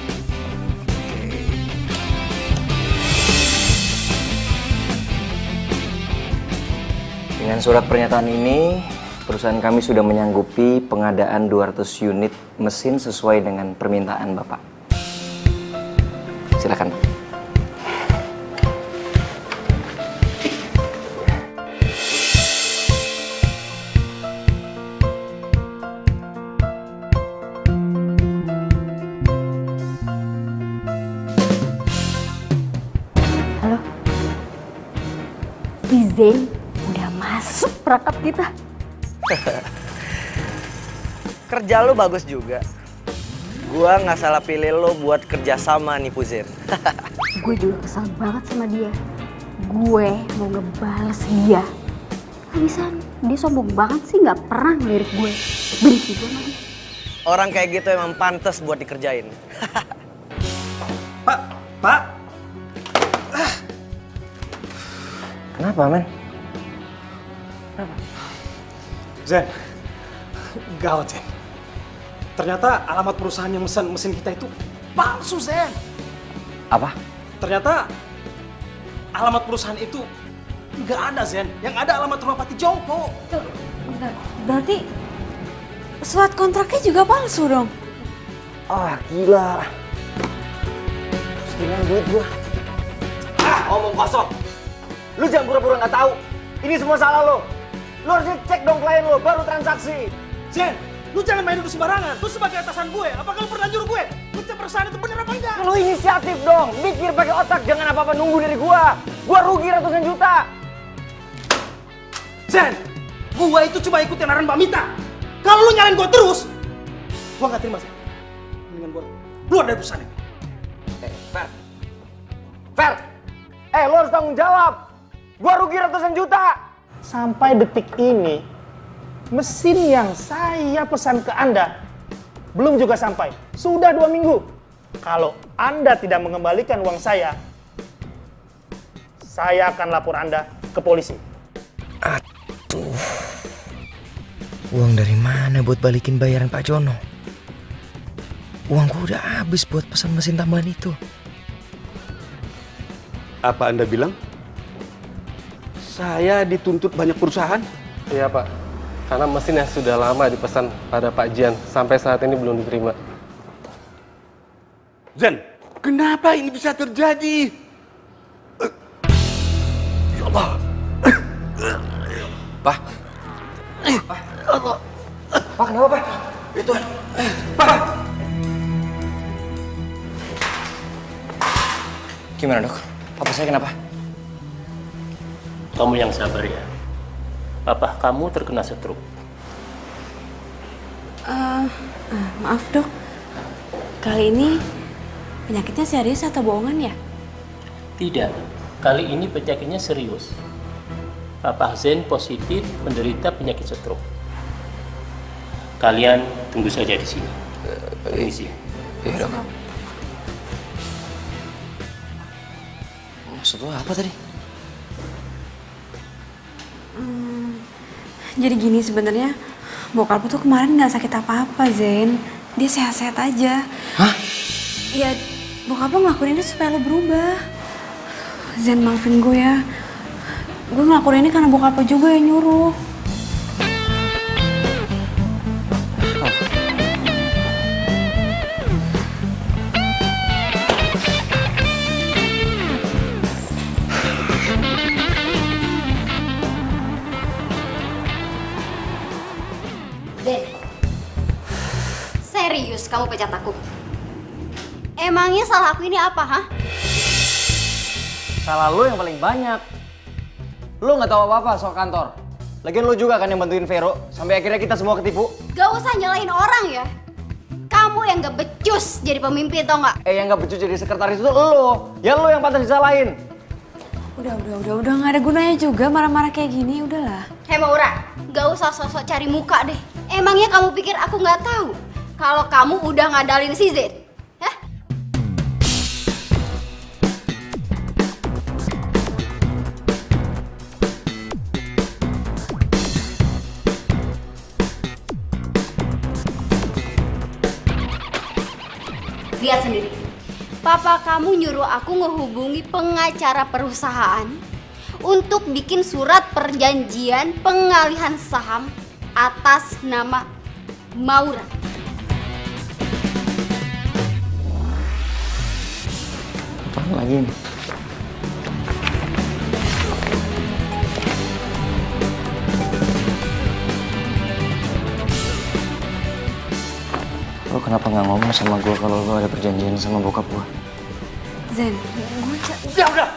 Dengan surat pernyataan ini, perusahaan kami sudah menyanggupi pengadaan 200 unit mesin sesuai dengan permintaan Bapak. Silakan. Halo. Si Zen udah masuk perangkap kita. Kerja lo bagus juga. Gua nggak salah pilih lo buat kerja sama nih Puzen. Gue juga kesal banget sama dia. Gue mau ngebales dia. Habisan dia sombong banget sih, nggak pernah ngelirik gue. Benci gue sama dia. Orang kayak gitu emang pantas buat dikerjain. Pak. Kenapa, men? Zen, gawat, Zen. Ternyata alamat perusahaan yang mesen mesin kita itu palsu, Zen. Apa? Ternyata alamat perusahaan itu nggak ada, Zen. Yang ada alamat rumah Pati Jongko. Tuh, bentar. Berarti surat kontraknya juga palsu dong? Ah, gila. Terus gimana duit gua? Omong kosong. Lu jangan pura-pura nggak tahu. Ini semua salah lo. Lu harusnya cek dong klien lo, baru transaksi. Zen, lu jangan main duduk sembarangan. Lu sebagai atasan gue, apakah lu pernah nyuruh gue ngecek perusahaan itu bener apa enggak? Lu inisiatif dong, mikir pakai otak, jangan apa-apa nunggu dari gua. Gua rugi ratusan juta. Zen, gua itu cuma ikutin arahan Mbak Mita. Kalau lu nyalain gua terus, gua nggak terima, Zen. Mendingan gua keluar dari perusahaan ini. Fer, lu harus tanggung jawab. Gua rugi ratusan juta. Sampai detik ini, mesin yang saya pesan ke Anda belum juga sampai. Sudah 2 minggu. Kalau Anda tidak mengembalikan uang saya akan lapor Anda ke polisi. Aduh. Uang dari mana buat balikin bayaran Pak Jono? Uangku udah habis buat pesan mesin tambahan itu. Apa Anda bilang? Saya dituntut banyak perusahaan? Iya Pak, karena mesin yang sudah lama dipesan pada Pak Jian sampai saat ini belum diterima. Zen, kenapa ini bisa terjadi? Ya Allah. Pak. Pak, kenapa Pak? Itu Pak. Gimana dok? Papa saya kenapa? Kamu yang sabar ya. Papa kamu terkena stroke. Maaf dok, kali ini penyakitnya serius atau bohongan ya? Tidak, kali ini penyakitnya serius. Papa Zen positif menderita penyakit stroke. Kalian tunggu saja di sini. Permisi. Ya udah Kak. Maksud lo apa tadi? Jadi gini sebenarnya bokap tuh kemarin nggak sakit apa-apa Zen, dia sehat-sehat aja. Hah? Ya bokap lo ngelakuin ini supaya lo berubah. Zen maafin gue ya, gue ngelakuin ini karena bokap lo juga yang nyuruh. Zen, serius kamu pecat aku? Emangnya salah aku ini apa, hah? Salah lo yang paling banyak. Lo nggak tahu apa-apa soal kantor. Lagian lo juga kan yang bantuin Vero sampai akhirnya kita semua ketipu. Gak usah nyalahin orang ya. Kamu yang gak becus jadi pemimpin, tau nggak? Yang nggak becus jadi sekretaris itu lo. Ya lo yang pantas disalahin. Udah nggak ada gunanya juga marah-marah kayak gini, udahlah. Hei Maura, gak usah sosok cari muka deh. Emangnya kamu pikir aku nggak tahu kalau kamu udah ngadalin si Zen? Hah? Lihat sendiri. Papa kamu nyuruh aku ngehubungi pengacara perusahaan untuk bikin surat perjanjian pengalihan saham atas nama Maura. Apaan lagi nih? Lo kenapa nggak ngomong sama gue kalau lo ada perjanjian sama bokap gue? Zen, Udah!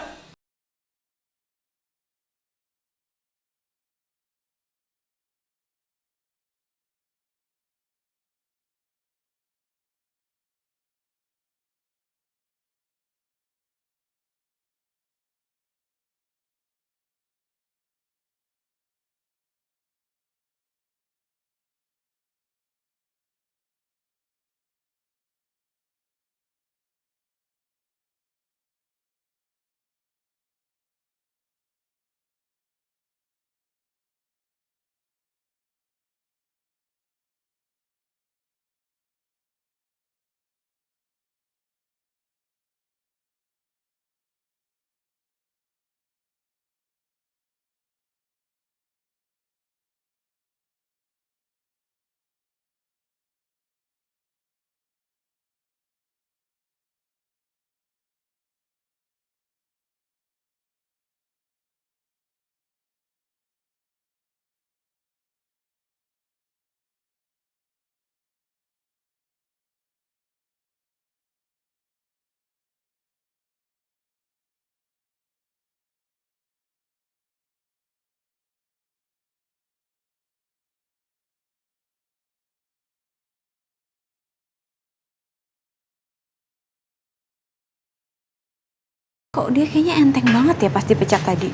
kok dia kayaknya enteng banget ya pas dipecat tadi.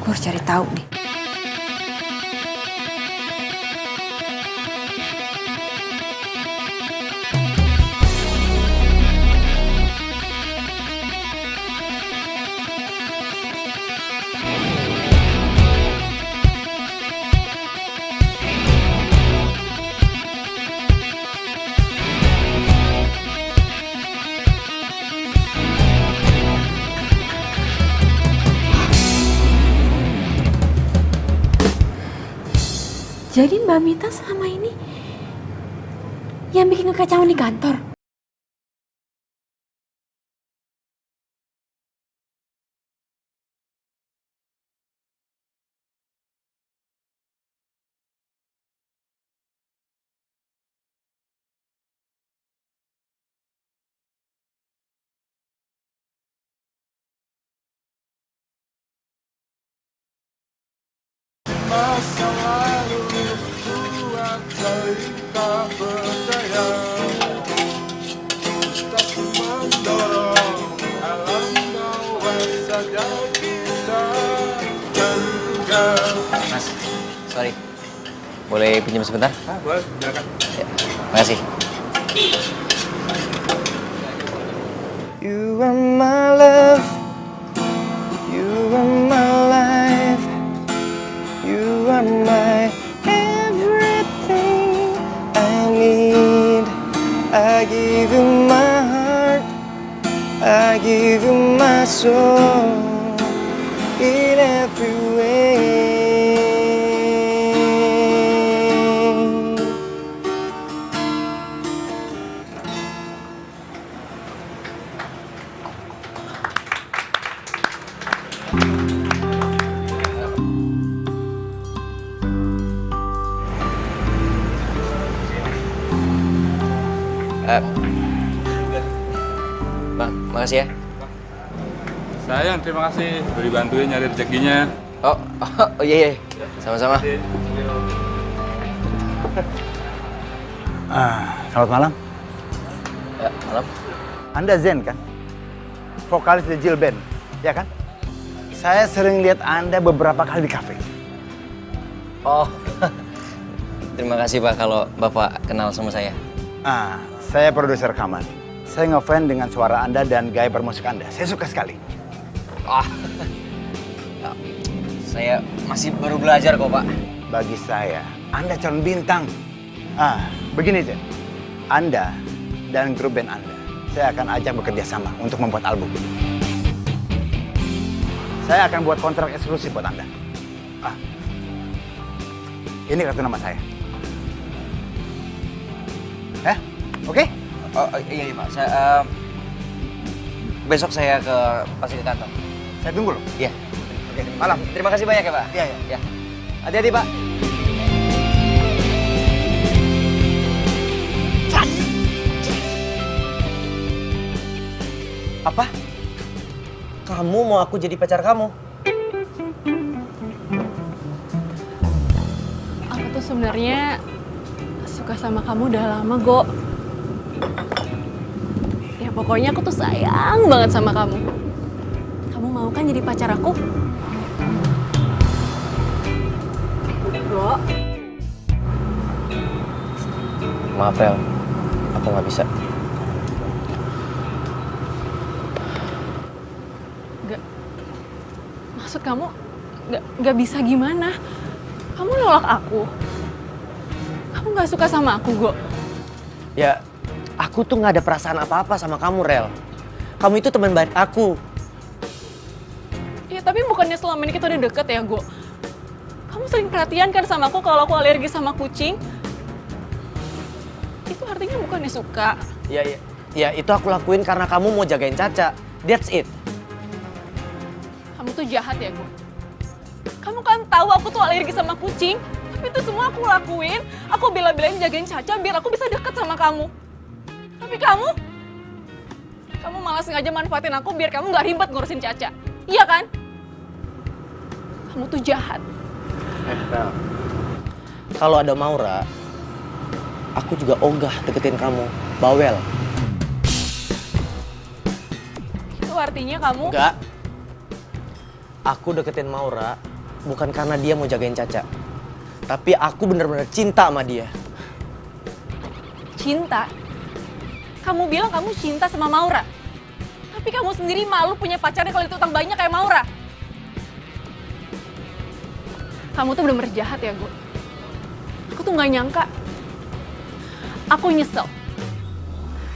Gue harus cari tahu nih. Jadi Mbak Mita selama ini yang bikin kekacauan di kantor? Masa lalu buat tak percaya, tak mendorong alam bawah saja kita. Mas, sorry. Boleh pinjam sebentar? Boleh, silakan. Ya, makasih. You are my love, you are my life, you are my everything I need. I give you my heart, I give you my soul in every way. Bang, makasih ya. Sayang, terima kasih udah dibantuin nyari rezekinya. Oh iya. Sama-sama. Selamat malam. Ya, malam. Anda Zen kan? Vokalis The Jill Band, ya kan? Saya sering lihat Anda beberapa kali di kafe. Oh, terima kasih Pak kalau Bapak kenal sama saya. Saya produser rekaman. Saya ngefans dengan suara Anda dan gaya bermusik Anda. Saya suka sekali. Saya masih baru belajar kok, Pak. Bagi saya, Anda calon bintang. Begini Zen. Anda dan grup band Anda, saya akan ajak bekerja sama untuk membuat album. Saya akan buat kontrak eksklusif buat Anda. Ini kartu nama saya. Oke? Oh iya Pak. Besok saya pasti ke kantor. Saya tunggu loh. Iya. Oke, malam. Terima kasih banyak ya Pak. Iya. Hati-hati Pak. Apa? Kamu mau aku jadi pacar kamu? Aku tuh sebenarnya suka sama kamu udah lama, Go. Ya pokoknya aku tuh sayang banget sama kamu. Kamu mau kan jadi pacar aku? Go. Maaf Rel, aku nggak bisa. Maksud kamu nggak bisa gimana? Kamu nolak aku? Kamu nggak suka sama aku, Go? Ya, aku tuh nggak ada perasaan apa-apa sama kamu, Rel. Kamu itu teman baik aku. Ya tapi bukannya selama ini kita udah deket ya, Go? Kamu sering perhatian kan sama aku kalau aku alergi sama kucing? Itu artinya bukannya suka. Ya itu aku lakuin karena kamu mau jagain Caca. That's it. Kamu tuh jahat ya, Go. Kamu kan tahu aku tuh alergi sama kucing. Tapi itu semua aku lakuin. Aku bela-belain jagain Caca biar aku bisa deket sama kamu. Tapi kamu malah sengaja manfaatin aku biar kamu nggak ribet ngurusin Caca. Iya kan? Kamu tuh jahat. Rel, kalau ada Maura, aku juga ogah deketin kamu. Bawel. Itu artinya kamu... Enggak. Aku deketin Maura bukan karena dia mau jagain Caca. Tapi aku bener-bener cinta sama dia. Cinta? Kamu bilang kamu cinta sama Maura. Tapi kamu sendiri malu punya pacarnya kalau itu utang banyak kayak Maura. Kamu tuh bener-bener jahat ya, Go. Aku tuh gak nyangka. Aku nyesel.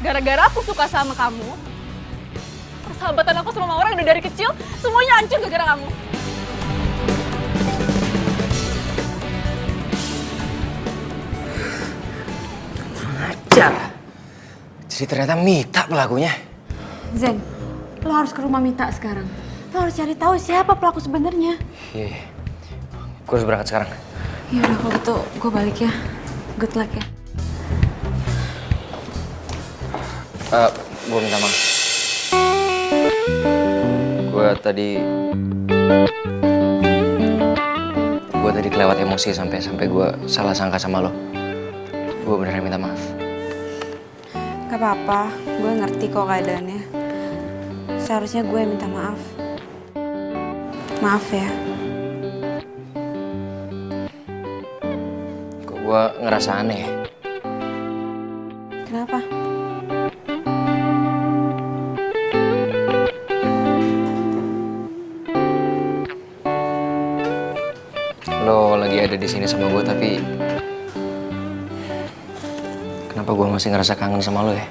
Gara-gara aku suka sama kamu, persahabatan aku sama Maura yang udah dari kecil, semuanya hancur gara-gara kamu. Ajar. Jadi ternyata Mita pelakunya. Zen, lo harus ke rumah Mita sekarang. Lo harus cari tahu siapa pelaku sebenarnya. Iya. Gue harus berangkat sekarang. Ya udah kalau gitu gue balik ya. Good luck ya. Gue minta maaf. Gue tadi kelewat emosi sampai gue salah sangka sama lo. Gue beneran minta maaf. Gak apa-apa, gue ngerti kok keadaannya. Seharusnya gue yang minta maaf. Maaf ya. gue ngerasa aneh. Kenapa? Lo lagi ada di sini sama gue, tapi kenapa gue masih ngerasa kangen sama lo ya?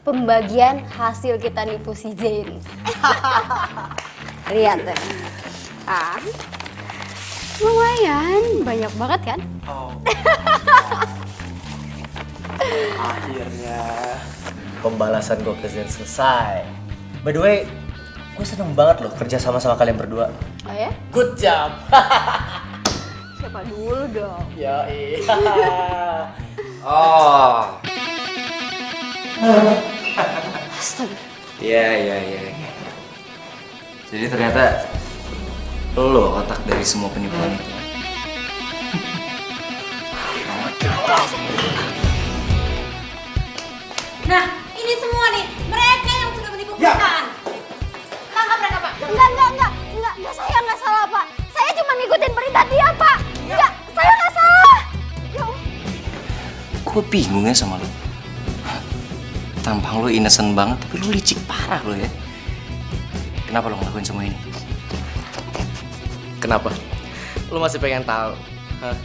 Pembagian hasil kita nipu si Zain. Lihat deh. Ah, lumayan, banyak banget kan? Oh. Akhirnya pembalasan gue ke Zen selesai. By the way, gue seneng banget loh kerja sama kalian berdua. Oh ya? Good job. Siapa dulu dong? Ya iya. Oh. Astaga. Iya. Jadi ternyata lo otak dari semua penipuan itu. Nah, ini semua nih, mereka yang sudah menipu perusahaan. Tangkap mereka, Pak. Enggak, saya nggak salah, Pak. Saya cuma ngikutin perintah dia, Pak. Enggak, saya nggak salah. Ya Allah. Gue bingung ya sama lo. Tampang lo innocent banget, tapi lo licik parah lo ya. Kenapa lo ngelakuin semua ini? Kenapa? Lo masih pengen tahu? Hah?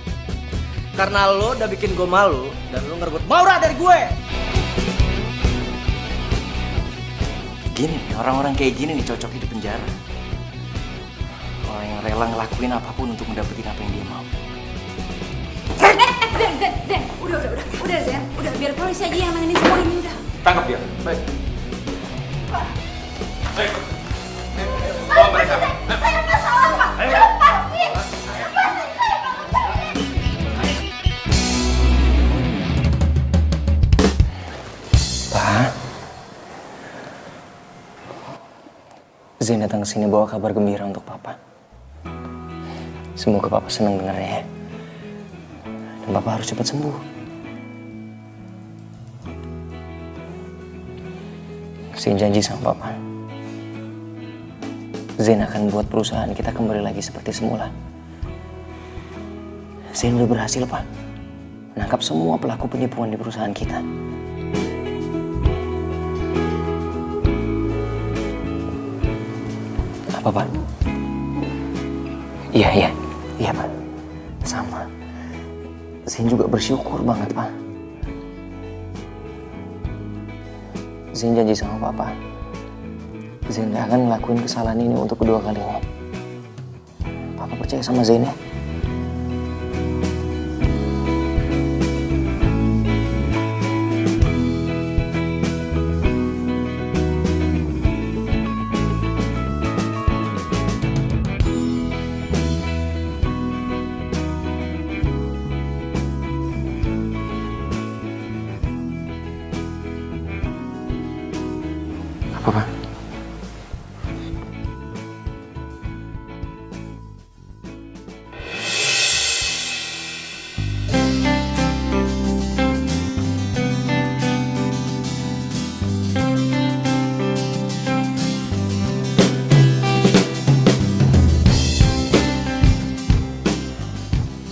Karena lo udah bikin gue malu dan lo ngerebut Maura dari gue. Gini nih, orang-orang kayak gini nih cocok di penjara. Orang yang rela ngelakuin apapun untuk mendapatkan apa yang dia mau. Zen, udah Zen, udah biar polisi aja yang nanganin semua ini udah. Tangkap dia. Baik. Baik. Bawa mereka. Saya nggak salah, Pak. Lepasin. Lepasin saya, Pak. Pak, Zain datang ke sini bawa kabar gembira untuk Papa. Semoga Papa senang dengarnya ya. Dan Papa harus cepat sembuh. Zain janji sama Papa. Zain akan buat perusahaan kita kembali lagi seperti semula. Zain udah berhasil, Pak. Menangkap semua pelaku penipuan di perusahaan kita. Apa, Pak? Iya Pak. Sama. Zain juga bersyukur banget Pak. Zain janji sama Papa, Zain gak akan ngelakuin kesalahan ini untuk kedua kalinya. Papa percaya sama Zain ya? Apa, Pak?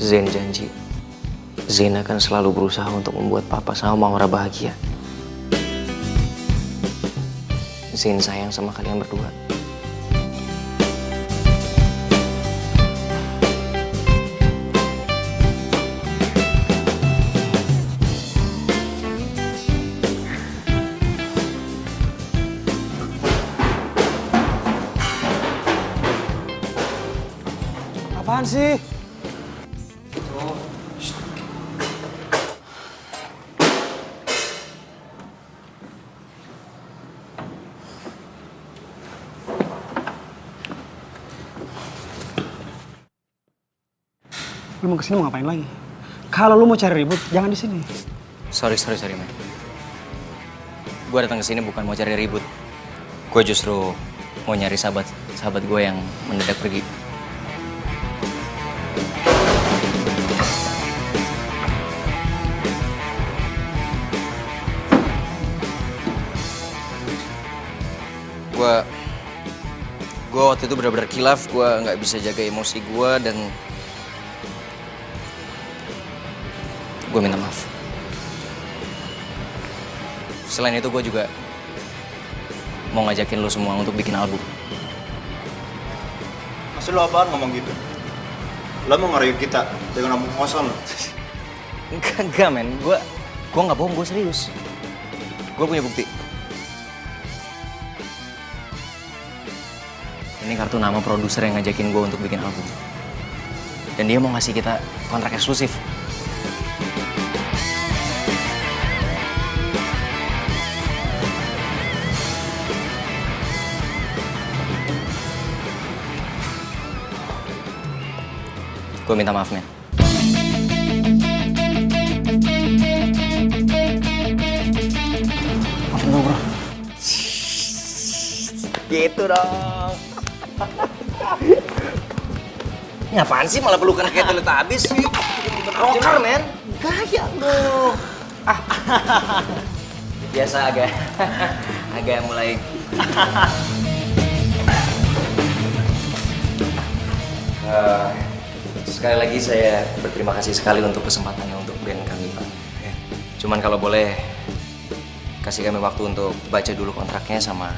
Zain janji, Zain akan selalu berusaha untuk membuat Papa sama Maura bahagia. Zain sayang sama kalian berdua. Apaan sih? Lu mau kesini mau ngapain lagi? Kalau lu mau cari ribut, jangan di sini. Sorry man. Gue datang ke sini bukan mau cari ribut. Gue justru mau nyari sahabat gue yang mendadak pergi. Gue waktu itu benar-benar kilaf. Gue nggak bisa jaga emosi gue dan gue minta maaf. Selain itu gue juga mau ngajakin lo semua untuk bikin album. Maksud lo apaan ngomong gitu? Lo mau ngerayu kita dengan ngomong kosong lo? Enggak men, gue nggak bohong, gue serius. Gue punya bukti. Ini kartu nama produser yang ngajakin gue untuk bikin album. Dan dia mau ngasih kita kontrak eksklusif. Gue minta maaf, men. Maafin gue, bro. Gitu dong. Ini apaan sih malah pelukan kayak Teletubbies sih? Rocker, men. Gaya lo. Biasa agak mulai. Sekali lagi saya berterima kasih sekali untuk kesempatannya untuk band kami, Pak. Cuman kalau boleh kasih kami waktu untuk baca dulu kontraknya, sama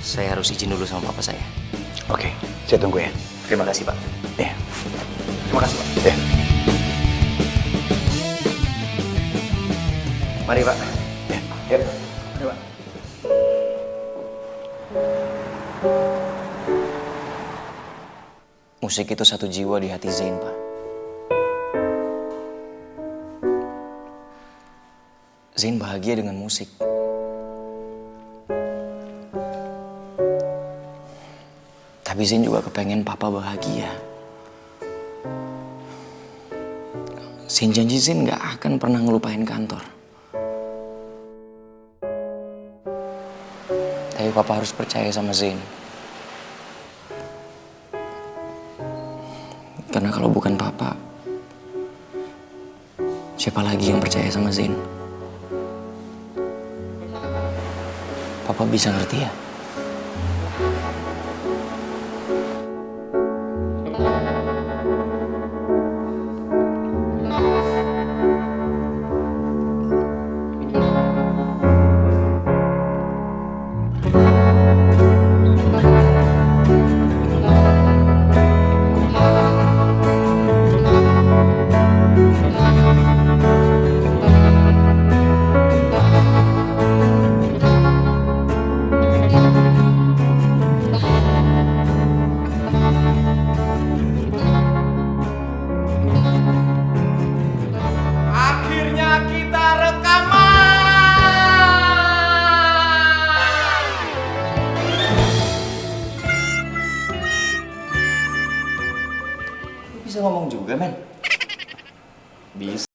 saya harus izin dulu sama papa saya. Oke, saya tunggu ya. Terima kasih, Pak. Ya. Terima kasih, Pak. Ya. Mari, Pak. Ya. Yuk. Mari, Pak. Musik itu satu jiwa di hati Zain, Pak. Zain bahagia dengan musik. Tapi Zain juga kepengen Papa bahagia. Zain janji Zain gak akan pernah ngelupain kantor. Tapi Papa harus percaya sama Zain. Karena kalau bukan Papa, siapa lagi yang percaya sama Zain? Papa bisa ngerti ya? ngomong juga, men. Bisa.